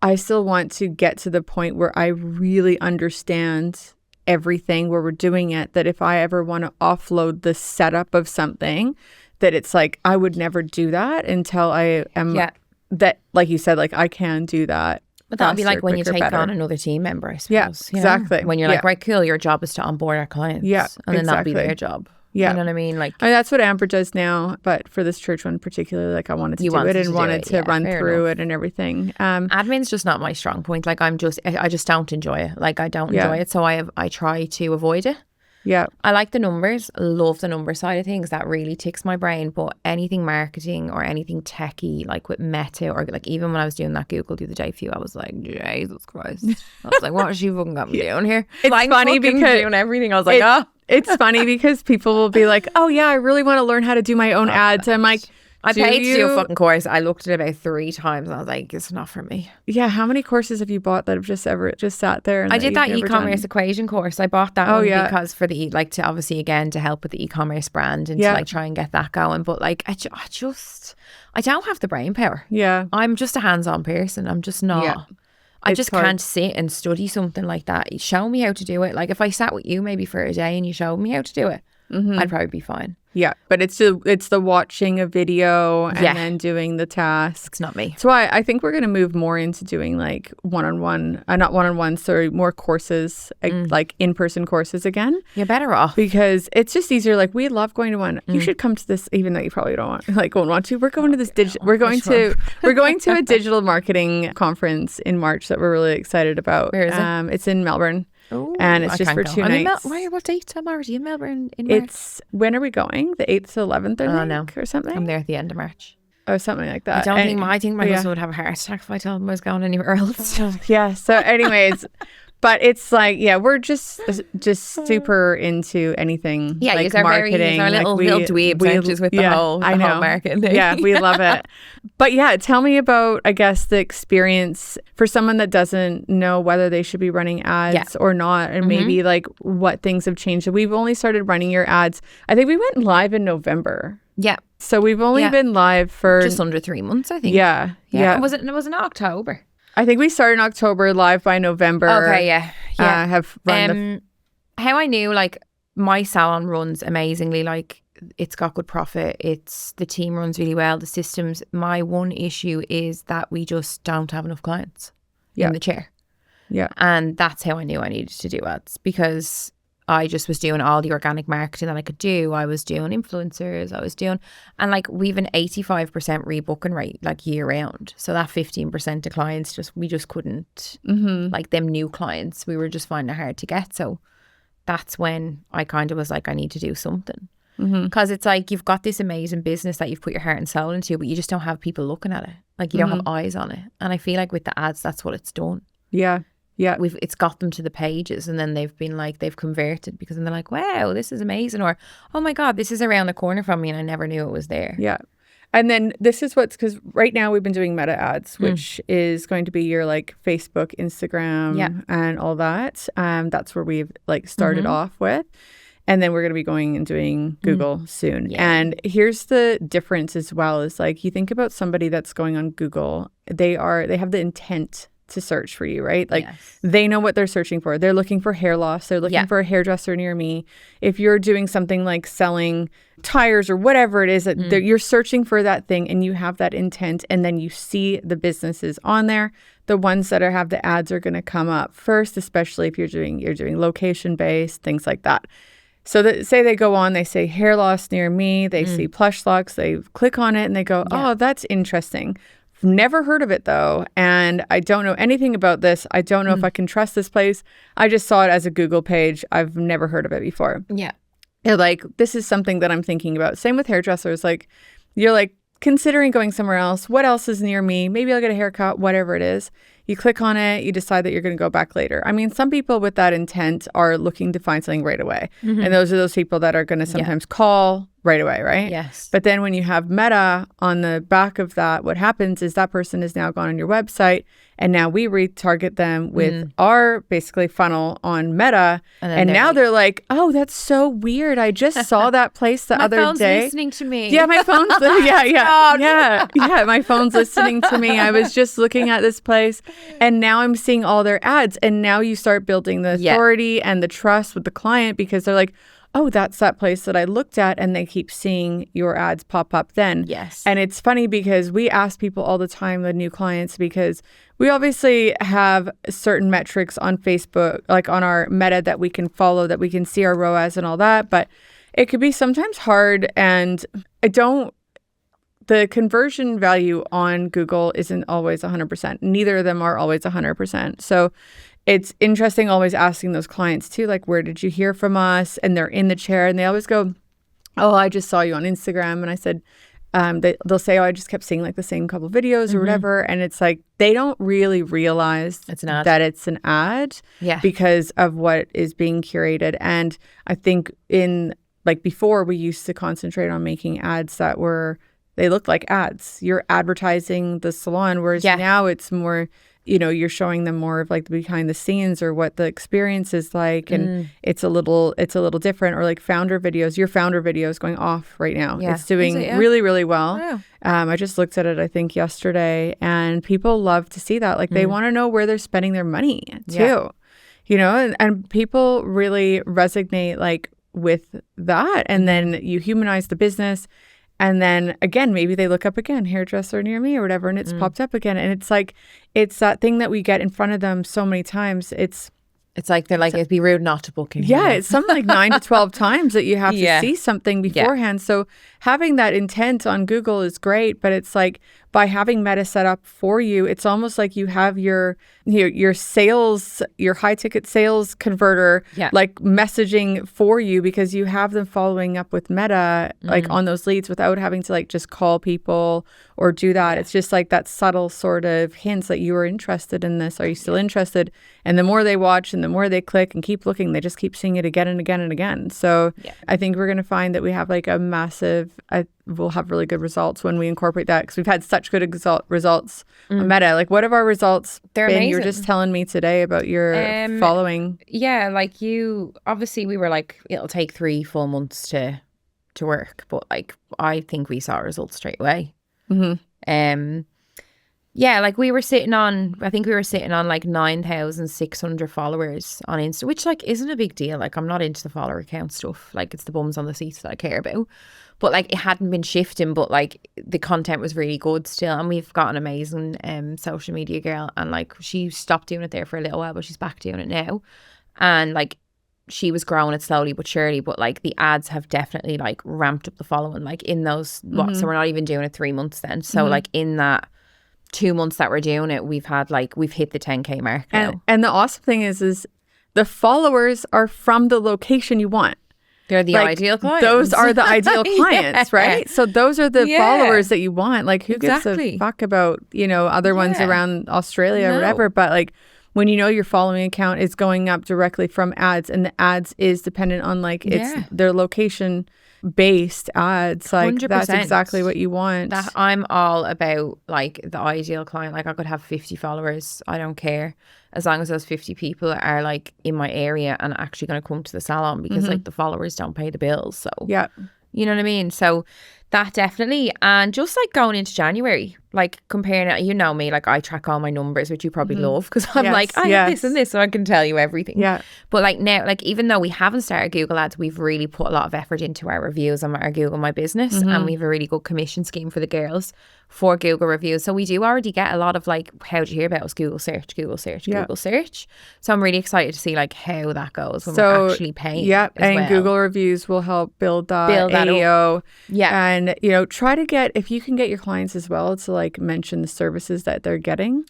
I still want to get to the point where I really understand everything where we're doing it, that if I ever want to offload the setup of something, that it's like, I would never do that until I am that, like you said, like I can do that. But that'll be like when you take on another team member, I suppose. Yeah, exactly. When you're like, right, cool, your job is to onboard our clients. Yeah, and then that'll be their job. Yeah. You know what I mean? Like, I mean, that's what Amber does now. But for this church one particularly, like I wanted to do it and wanted to run through it and everything. Admin's just not my strong point. Like I just don't enjoy it. Like I don't enjoy it. So I try to avoid it. Yeah. I like the numbers, love the number side of things. That really ticks my brain. But anything marketing or anything techie, like with Meta, or like even when I was doing that Google the other day for you, I was like, Jesus Christ. I was like, what has she fucking got me doing here? It's like, funny because doing everything. I was like, oh. It's funny because people will be like, oh yeah, I really want to learn how to do my own ads. I'm like, I paid to do a fucking course. I looked at it about 3 times and I was like, it's not for me. Yeah, how many courses have you bought that have just sat there? And I did that e-commerce equation course. I bought that one because for the like to obviously again to help with the e-commerce brand and to like try and get that going. But like I don't have the brain power. Yeah, I'm just a hands-on person. I'm just not. Yeah. I just can't sit and study something like that. Show me how to do it. Like if I sat with you maybe for a day and you showed me how to do it, I'd probably be fine. Yeah, but it's the watching a video and then doing the tasks. It's not me. So I think we're going to move more into doing like one-on-one, not one-on-one, sorry, more courses, like in-person courses again. You're better off. Because it's just easier. Like we love going to one. You should come to this, even though you probably won't want to. We're going to this we're going to a digital marketing conference in March that we're really excited about. Where is it? It's in Melbourne. Ooh, and it's just for 2 nights. What date? Are you in Melbourne in March? When are we going? The 8th to 11th, I think, or something? I'm there at the end of March. Oh, something like that. I think my husband would have a heart attack if I told him I was going anywhere else. Yeah. So anyways, but it's like, we're just super into anything. Yeah, like marketing. Our little dweebs with the whole marketing thing. Yeah, we love it. But yeah, tell me about, I guess, the experience for someone that doesn't know whether they should be running ads or not, and maybe like what things have changed. We've only started running your ads. I think we went live in November. Yeah. So we've only been live for just under 3 months, I think. Yeah. Was it in October? I think we started in October, live by November. Okay, yeah. Have run how I knew, like, my salon runs amazingly. Like, it's got good profit. The team runs really well. The systems. My one issue is that we just don't have enough clients in the chair. Yeah. And that's how I knew I needed to do ads, because I just was doing all the organic marketing that I could do. I was doing influencers. And like we've an 85% rebooking rate, like year round. So that 15% of clients we just couldn't, like them new clients, we were just finding it hard to get. So that's when I kind of was like, I need to do something. Because it's like you've got this amazing business that you've put your heart and soul into, but you just don't have people looking at it. Like you don't have eyes on it. And I feel like with the ads, that's what it's done. Yeah. Yeah. It's got them to the pages, and then they've been like, they've converted, because then they're like, wow, this is amazing, or oh my God, this is around the corner from me and I never knew it was there. Yeah. And then this is because right now we've been doing Meta ads, which is going to be your like Facebook, Instagram, and all that. That's where we've like started off with. And then we're going to be going and doing Google soon. Yeah. And here's the difference as well, is like you think about somebody that's going on Google, they have the intent to search for you, right? Like Yes. they know what they're searching for. They're looking for hair loss. They're looking for a hairdresser near me. If you're doing something like selling tires or whatever it is that you're searching for that thing and you have that intent, and then you see the businesses on there, the ones that have the ads are going to come up first, especially if you're doing location based, things like that. So that, say they go on, they say hair loss near me, they see Plush Locks, they click on it and they go, oh, that's interesting. Never heard of it though, and I don't know anything about this. I don't know if I can trust this place. I just saw it as a Google page. I've never heard of it before. Yeah. They're like, this is something that I'm thinking about. Same with hairdressers. Like, you're like considering going somewhere else. What else is near me? Maybe I'll get a haircut, whatever it is. You click on it, you decide that you're going to go back later. I mean, some people with that intent are looking to find something right away. And those are those people that are going to sometimes call right away, right? Yes. But then when you have Meta on the back of that, what happens is that person is now gone on your website, and now we retarget them with our basically funnel on Meta. And now they're like, oh, that's so weird. I just saw that place the other day. My phone's listening to me. Yeah, my phone's my phone's listening to me. I was just looking at this place, and now I'm seeing all their ads. And now you start building the authority and the trust with the client, because they're like, oh, that's that place that I looked at, and they keep seeing your ads pop up then. Yes. And it's funny because we ask people all the time, the new clients, because we obviously have certain metrics on Facebook, like on our Meta, that we can follow, that we can see our ROAS and all that. But it could be sometimes hard, and the conversion value on Google isn't always 100%. Neither of them are always 100%. So it's interesting always asking those clients too, like, where did you hear from us? And they're in the chair and they always go, oh, I just saw you on Instagram. And I said, they'll say, oh, I just kept seeing like the same couple videos or whatever. And it's like, they don't really realize that it's an ad because of what is being curated. And I think before, we used to concentrate on making ads that they looked like ads. You're advertising the salon, whereas now it's more, you're showing them more of like the behind the scenes or what the experience is like, and it's a little different. Or like founder videos. Your founder video is going off right now. Yeah. It's doing really, really well. Wow. I just looked at it, I think yesterday, and people love to see that. Like they want to know where they're spending their money too. And people really resonate like with that. And then you humanize the business. And then again, maybe they look up again, hairdresser near me or whatever, and it's popped up again. And it's like, it's that thing that we get in front of them so many times. It's like, they're like, it'd be rude not to book in. Yeah, it's something like 9 to 12 times that you have to see something beforehand. So having that intent on Google is great, but it's like, by having Meta set up for you, it's almost like you have your sales, your high ticket sales converter, like messaging for you, because you have them following up with Meta, like on those leads, without having to like just call people or do that. It's just like that subtle sort of hints that you are interested in this. Are you still interested? And the more they watch and the more they click and keep looking, they just keep seeing it again and again and again. So I think we're going to find that we have like a massive, we'll have really good results when we incorporate that, because we've had such good results on Meta. Like, what have our results They're been? amazing. You were just telling me today about your following. Yeah, like obviously we were like, it'll take 3 full months to work, but like I think we saw results straight away. Yeah, like we were sitting on like 9,600 followers on Insta, which like isn't a big deal. Like, I'm not into the follower count stuff. Like, it's the bums on the seats that I care about. But like, it hadn't been shifting, but like the content was really good still. And we've got an amazing social media girl, and like she stopped doing it there for a little while, but she's back doing it now. And like, she was growing it slowly but surely, but like the ads have definitely like ramped up the following, like in those so we're not even doing it 3 months then. So like in that 2 months that we're doing it, we've hit the 10K mark now. And the awesome thing is the followers are from the location you want. They're the ideal clients. Those are the ideal clients, right? So those are the followers that you want. Like, who gives a fuck about, other ones around Australia or whatever. But like, when your following account is going up directly from ads, and the ads is dependent on like it's their location based ads, like 100%. That's exactly what you want. That I'm all about like the ideal client. Like, I could have 50 followers, I don't care, as long as those 50 people are like in my area and actually going to come to the salon, because like the followers don't pay the bills. So you know what I mean? So that definitely. And just like going into January, like comparing it, you know me, like I track all my numbers, which you probably love, because I'm Yes, like, I have this and this, so I can tell you everything. Yeah. But like now, like even though we haven't started Google Ads, we've really put a lot of effort into our reviews on our Google My Business, and we have a really good commission scheme for the girls for Google reviews. So we do already get a lot of like, how did you hear about us? Google search, Google search, Google search. So I'm really excited to see like how that goes when we're actually paying. Yeah, and well. Google reviews will help build that that AEO. up. Yeah. And, you know, try to get, if you can get your clients as well to like mention the services that they're getting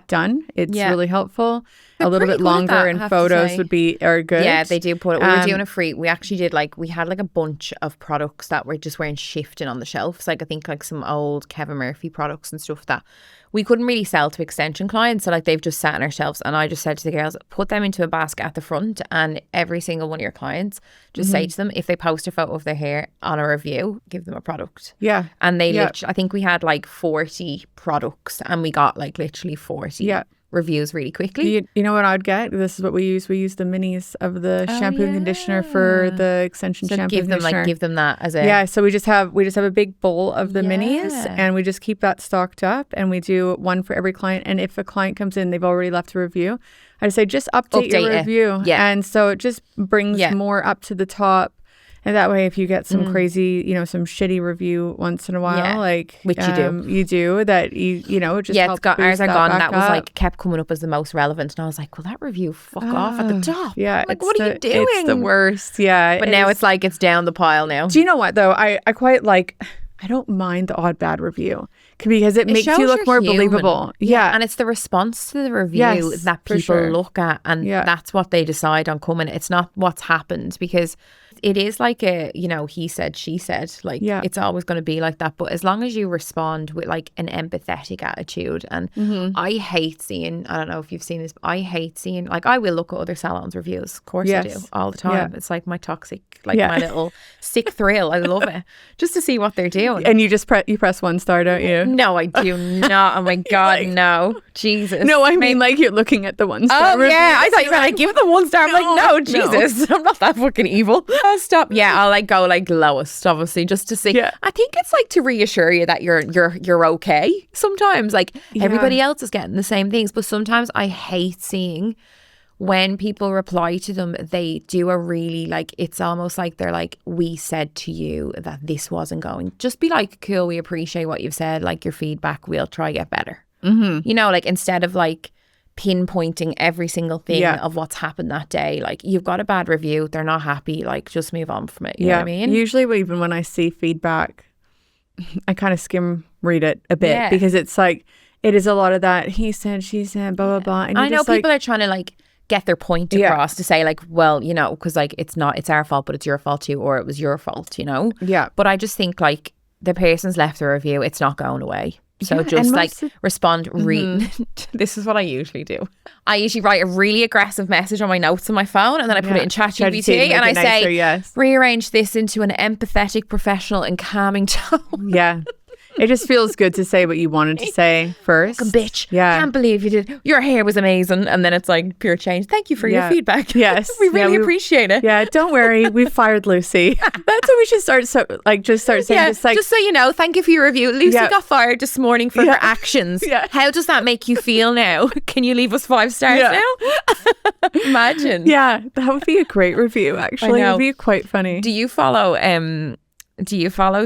done. It's really helpful. They're a little bit pretty good at longer that, I and have to photos say. are good. Yeah, they do put it. We were doing a free, we actually did like, we had like a bunch of products that were just weren't shifting on the shelves. Like I think like some old Kevin Murphy products and stuff that we couldn't really sell to extension clients. So like they've just sat on our shelves, and I just said to the girls, put them into a basket at the front, and every single one of your clients, just say to them, if they post a photo of their hair on a review, give them a product. Yeah. And they literally, I think we had like 40 products, and we got like literally 40 reviews really quickly. You know what I'd get? This is what we use. We use the minis of the shampoo and conditioner for the extension shampoo and conditioner. Give them that as a so we just have a big bowl of the minis, and we just keep that stocked up, and we do one for every client. And if a client comes in, they've already left a review, I say just update your review. And so it just brings more up to the top. And that way, if you get some crazy, you know, some shitty review once in a while, like which you do that, you know, it just helps boost ours are gone. That was up. like kept coming up as the most relevant, and I was like, well, that review fuck off at the top. Yeah, like what are you doing? It's the worst. Yeah, but now it's like it's down the pile now. Do you know what though? I quite like. I don't mind the odd bad review because it makes you look more believable. Yeah. And it's the response to the review that people look at, and that's what they decide on coming. It's not what's happened, because it is like a, you know, he said, she said, like it's always going to be like that. But as long as you respond with like an empathetic attitude, and I hate seeing, I don't know if you've seen this, but I hate seeing, like I will look at other salons reviews. Of course I do, all the time. It's like my toxic, like my little sick thrill. I love it. Just to see what they're doing. And you just press 1 star, don't you? No, I do not. Oh my God, like, no. Jesus. No, I mean like you're looking at the 1 star reviews. Yeah, I thought you were like, give them 1 star. I'm like, no, Jesus, I'm not that fucking evil. Stop. Yeah, I'll like go like lowest, obviously, just to see. I think it's like to reassure you that you're okay. Sometimes like everybody else is getting the same things, but sometimes I hate seeing when people reply to them, they do a really like, it's almost like they're like, we said to you that this wasn't going. Just be like, cool, we appreciate what you've said, like your feedback, we'll try get better. You know, like instead of like pinpointing every single thing of what's happened that day, like you've got a bad review, they're not happy, like just move on from it. You know what I mean? Usually even when I see feedback, I kind of skim read it a bit because it's like, it is a lot of that he said, she said, blah, blah, blah. And I know people are trying to like get their point across to say like, well, you know, because like it's our fault, but it's your fault too, or it was your fault, you know? Yeah. But I just think like the person's left the review, it's not going away. So just like respond, this is what I usually do. I usually write a really aggressive message on my notes on my phone, and then I put it in ChatGPT, and I say, rearrange this into an empathetic, professional and calming tone. Yeah. It just feels good to say what you wanted to say first. Fucking bitch. Yeah. Can't believe you did. Your hair was amazing. And then it's like pure change. Thank you for your feedback. Yes. We really appreciate it. Yeah. Don't worry. We fired Lucy. That's what we should start. So just start saying. Just so you know, thank you for your review. Lucy got fired this morning for her actions. How does that make you feel now? Can you leave us 5 stars now? Imagine. Yeah. That would be a great review, actually. It would be quite funny. Do you follow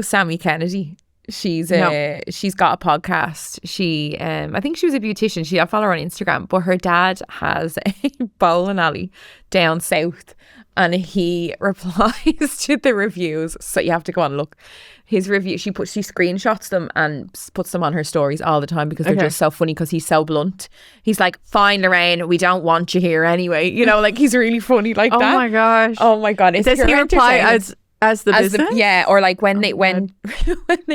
Sammy Kennedy? She's got a podcast. She I think she was a beautician. I follow her on Instagram, but her dad has a bowling alley down south, and he replies to the reviews. So you have to go on and look. His review, she screenshots them and puts them on her stories all the time because they're just so funny, because he's so blunt. He's like, fine, Lorraine, we don't want you here anyway. You know, like he's really funny like that. Oh my gosh. Oh my God. Does he reply as the business? Or like when they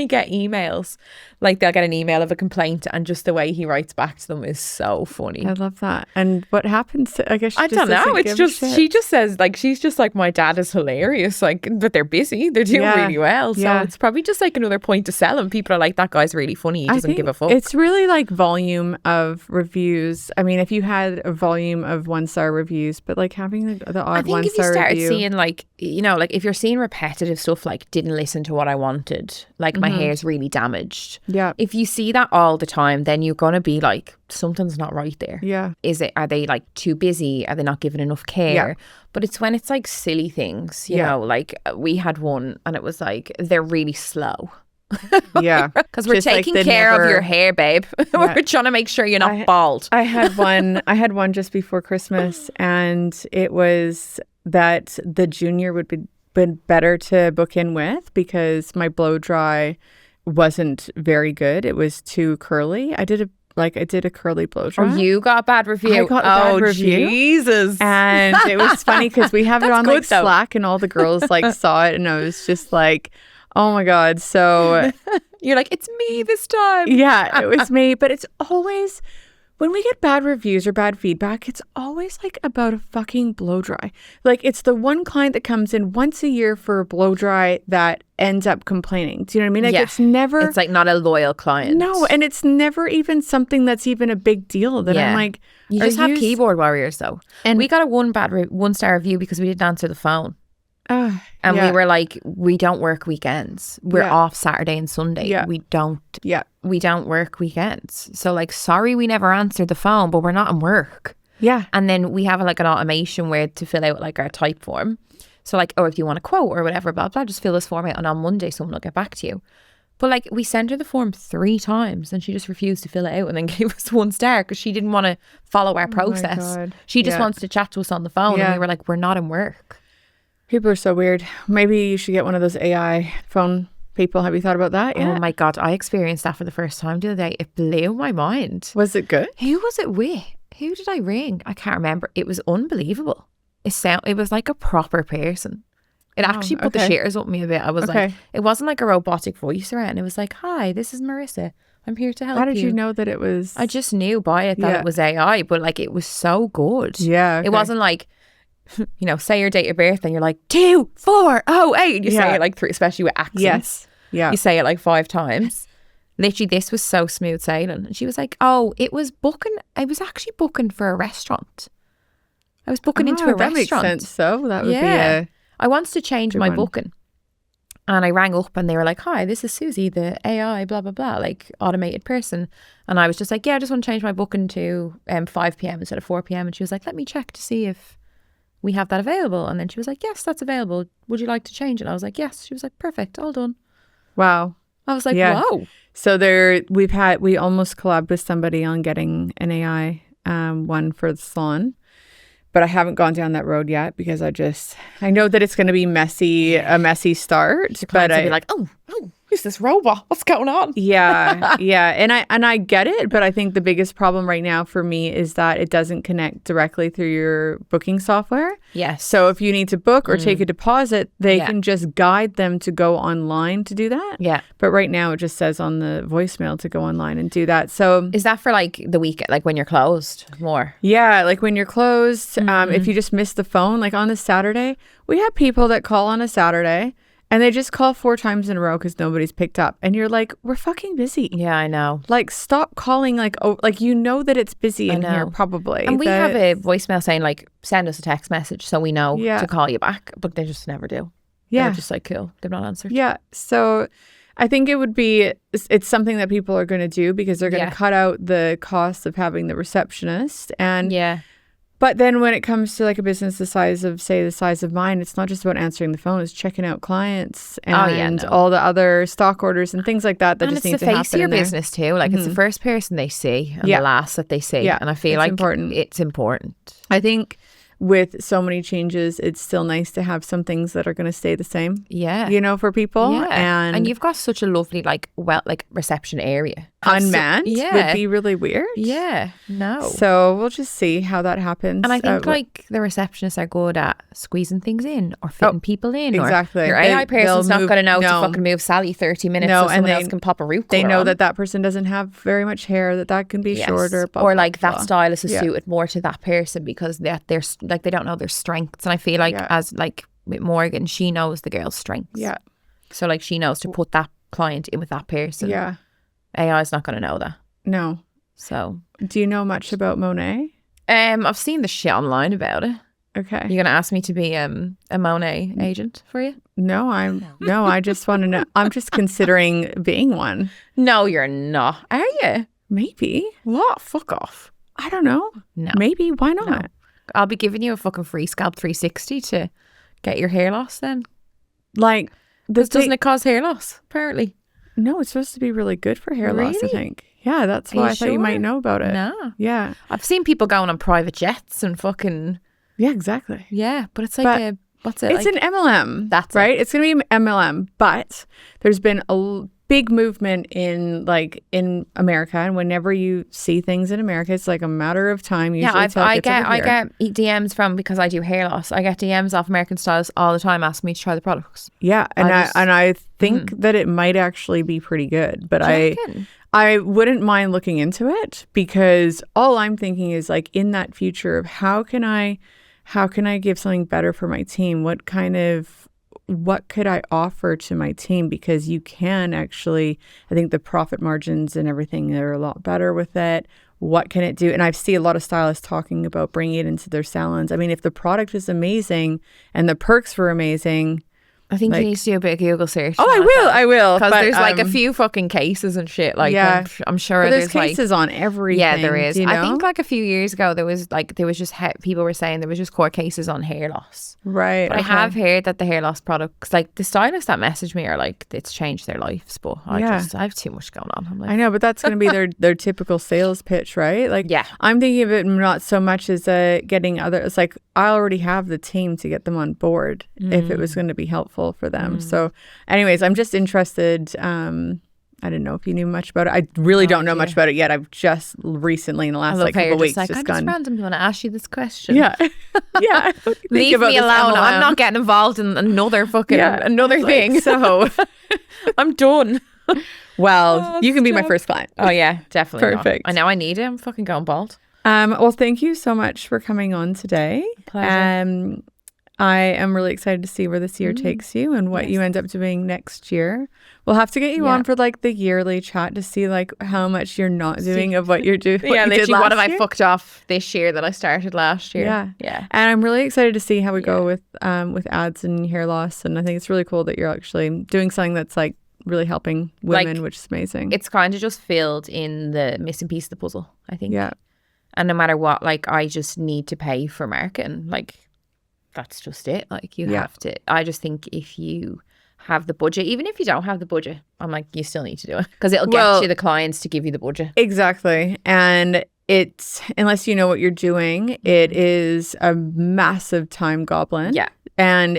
get emails, like they'll get an email of a complaint, and just the way he writes back to them is so funny. I love that. And what happens? I guess I don't know. It's just she just says like, she's just like, my dad is hilarious. Like, but they're busy. They're doing really well. So it's probably just like another point to sell them. People are like, that guy's really funny. He doesn't give a fuck. It's really like volume of reviews. I mean, if you had a volume of 1-star reviews, but like having the odd 1-star review. I think if you started seeing like, you know, like if you're seeing repetitive stuff, like didn't listen to what I wanted, like my hair's really damaged. Yeah. If you see that all the time, then you're gonna be like, something's not right there. Yeah. Are they like too busy? Are they not giving enough care? Yeah. But it's when it's like silly things, you know, like we had one and it was like, they're really slow. Yeah. Because we're Just like taking the care never- of your hair, babe. We're trying to make sure you're not bald. I had one just before Christmas, and it was that the junior would be been better to book in with because my blow dry wasn't very good. It was too curly. I did a curly blow dry. Oh, you got a bad review. I got a bad review. Jesus. And it was funny because we have it on like good, though. Slack, and all the girls like saw it, and I was just like, oh my God. So You're like, it's me this time. yeah, it was me. But it's always, when we get bad reviews or bad feedback, it's always like about a fucking blow dry. Like it's the one client that comes in once a year for a blow dry that ends up complaining. Do you know what I mean? Like it's never. It's like not a loyal client. No, and it's never even something that's even a big deal that I'm like. You just have keyboard warriors though. And we got a 1-star review because we didn't answer the phone. And we were like, we don't work weekends. We're off Saturday and Sunday. Yeah. We don't work weekends. So like, sorry we never answered the phone, but we're not in work. Yeah. And then we have like an automation where to fill out like our type form. So like, or if you want a quote or whatever, blah, blah, just fill this form out and on Monday someone will get back to you. But like, we sent her the form 3 times and she just refused to fill it out and then gave us 1 star because she didn't want to follow our process. She just wants to chat to us on the phone. And we were like, we're not in work. People are so weird. Maybe you should get one of those AI phone people. Have you thought about that? Yeah. Oh my God, I experienced that for the first time the other day. It blew my mind. Was it good? Who was it with? Who did I ring? I can't remember. It was unbelievable. It was like a proper person. It actually put the shitters up me a bit. I was like, it wasn't like a robotic voice around. It was like, hi, this is Marissa. I'm here to help you. How did you know that it was? I just knew by it that it was AI, but like it was so good. Yeah. It wasn't like, you know, say your date of birth and you're like 2408. You say it like 3, especially with accents. Yes. Yeah. You say it like 5 times. Literally, this was so smooth sailing. And she was like, oh, I was actually booking for a restaurant. I was booking into a that restaurant. Makes sense. So that would be I wanted to change my one. booking. And I rang up and they were like, hi, this is Susie, the AI, blah, blah, blah, like automated person. And I was just like, yeah, I just want to change my booking to 5 p.m. instead of 4 p.m. And she was like, let me check to see if we have that available. And then she was like, yes, that's available. Would you like to change it? And I was like, yes. She was like, perfect, all done. Wow. I was like, whoa. So we almost collabed with somebody on getting an AI one for the salon. But I haven't gone down that road yet because I know that it's going to be a messy start. But I'd be like, oh, who's this robot? What's going on? Yeah. And I get it. But I think the biggest problem right now for me is that it doesn't connect directly through your booking software. Yes. So if you need to book or take a deposit, they can just guide them to go online to do that. Yeah. But right now it just says on the voicemail to go online and do that. So is that for like the weekend, like when you're closed more? Yeah, like when you're closed, if you just miss the phone, like on a Saturday, we have people that call on a Saturday and they just call 4 times in a row because nobody's picked up. And you're like, we're fucking busy. Yeah, I know. Like, stop calling. Like you know that it's busy in here probably. And we have a voicemail saying like, send us a text message so we know to call you back. But they just never do. Yeah. They're just like, cool. They've not answered. Yeah. So I think it's something that people are going to do because they're going to cut out the cost of having the receptionist. And but then when it comes to like a business the size of mine, it's not just about answering the phone, it's checking out clients and all the other stock orders and things like that just need to happen. And it's the face of your business too. Like it's the first person they see and the last that they see. Yeah. And I feel like it's important. I think with so many changes, it's still nice to have some things that are going to stay the same. Yeah. You know, for people. Yeah. And you've got such a lovely reception area. Unmanned would be really weird. Yeah. No. So we'll just see how that happens. And I think the receptionists are good at squeezing things in or fitting people in. Exactly. Or your AI person's not going to know to fucking move Sally 30 minutes so someone else can pop a root They know on. that person doesn't have very much hair, that can be shorter. Blah, or blah, like blah. that stylist is suited more to that person because they're like they don't know their strengths. And I feel like as like with Morgan, she knows the girl's strengths. Yeah. So like she knows to put that client in with that person. Yeah. AI is not going to know that. No. So do you know much about Monet? I've seen the shit online about it. Okay. You're gonna ask me to be a Monet agent for you? No, I just want to know. I'm just considering being one. No, you're not. Are you? Maybe. What? Fuck off. I don't know. No. Maybe. Why not? No. I'll be giving you a fucking free Scalp 360 to get your hair loss then. Like, Doesn't it cause hair loss, apparently? No, it's supposed to be really good for hair loss, I Really? think. Yeah, that's why I thought you might know about it. No. Yeah. I've seen people going on private jets and fucking... Yeah, exactly. Yeah, but it's like what's it? It's like? an MLM. That's right. It's going to be an MLM, but there's been a big movement in America, and whenever you see things in America, it's like a matter of time. Usually I get DMs from, because I do hair loss. I get DMs off American stylists all the time asking me to try the products. Yeah, and I think that it might actually be pretty good, but I wouldn't mind looking into it, because all I'm thinking is like in that future of how can I give something better for my team? What could I offer to my team? Because you can actually, I think the profit margins and everything are a lot better with it. What can it do? And I see a lot of stylists talking about bringing it into their salons. I mean, if the product is amazing and the perks were amazing, I think you need to do a bit of Google search. Oh, I will. Because there's like a few fucking cases and shit. Like, yeah. I'm sure there's cases on everything. Yeah, there is. You know? I think like a few years ago, there was just people were saying there was just court cases on hair loss. Right. But I have heard that the hair loss products, like the stylists that message me are like, it's changed their lives. But I have too much going on. I'm like, I know, but that's going to be their typical sales pitch, right? Like, yeah. I'm thinking of it not so much as getting other. It's like I already have the team to get them on board if it was going to be helpful for them. So anyways, I'm just interested. I didn't know if you knew much about it. I really don't know much about it yet. I've just recently in the last couple of weeks I just randomly want to ask you this question. Yeah. Yeah. Leave me alone. I'm not getting involved in another fucking another thing. So I'm done. Well, you can be my first client. Oh yeah, definitely. Perfect. I know I need it. I'm fucking going bald. Well, thank you so much for coming on today. Pleasure. I am really excited to see where this year takes you and what you end up doing next year. We'll have to get you on for like the yearly chat to see like how much you're not doing of what you're doing. Literally, what have I fucked off this year that I started last year? Yeah. And I'm really excited to see how we go with ads and hair loss. And I think it's really cool that you're actually doing something that's like really helping women, which is amazing. It's kind of just filled in the missing piece of the puzzle, I think. Yeah. And no matter what, like I just need to pay for marketing. Like that's just it. Like you have to. I just think if you have the budget, even if you don't have the budget, I'm like, you still need to do it because it'll get you the clients to give you the budget. Exactly. And it's, unless you know what you're doing, it is a massive time goblin. Yeah. And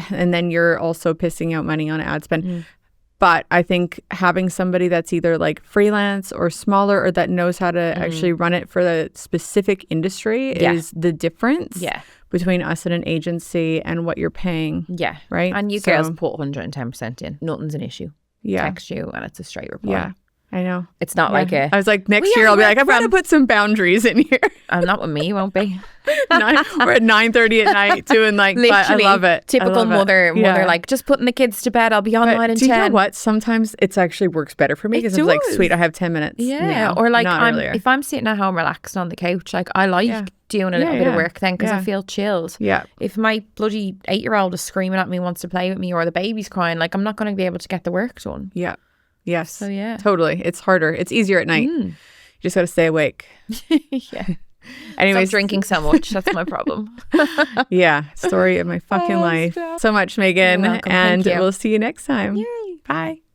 then you're also pissing out money on ad spend. But I think having somebody that's either like freelance or smaller or that knows how to actually run it for the specific industry is the difference between us and an agency and what you're paying. Yeah. Right. And you girls put 110% in. Nothing's an issue. Yeah. Text you and it's a straight reply. Yeah. I know. It's not like I was like, next year I'll be like, I'm going to put some boundaries in here. Not with me, won't be. We're at 9:30 at night doing like, literally, I love it. Typical mother, like, just putting the kids to bed. I'll be online in 10. Do you know what? Sometimes it's actually works better for me because it's like, sweet, I have 10 minutes. Yeah. Now, or like, if I'm sitting at home relaxed on the couch, like I like doing a little bit of work then because I feel chilled. Yeah. If my bloody 8-year-old is screaming at me, wants to play with me, or the baby's crying, like I'm not going to be able to get the work done. Yeah. Yes. So yeah. Totally. It's harder. It's easier at night. You just got to stay awake. Yeah. Anyway, stop drinking so much. That's my problem. Yeah. Story of my fucking life. So much, Meghan. And we'll see you next time. Yay. Bye.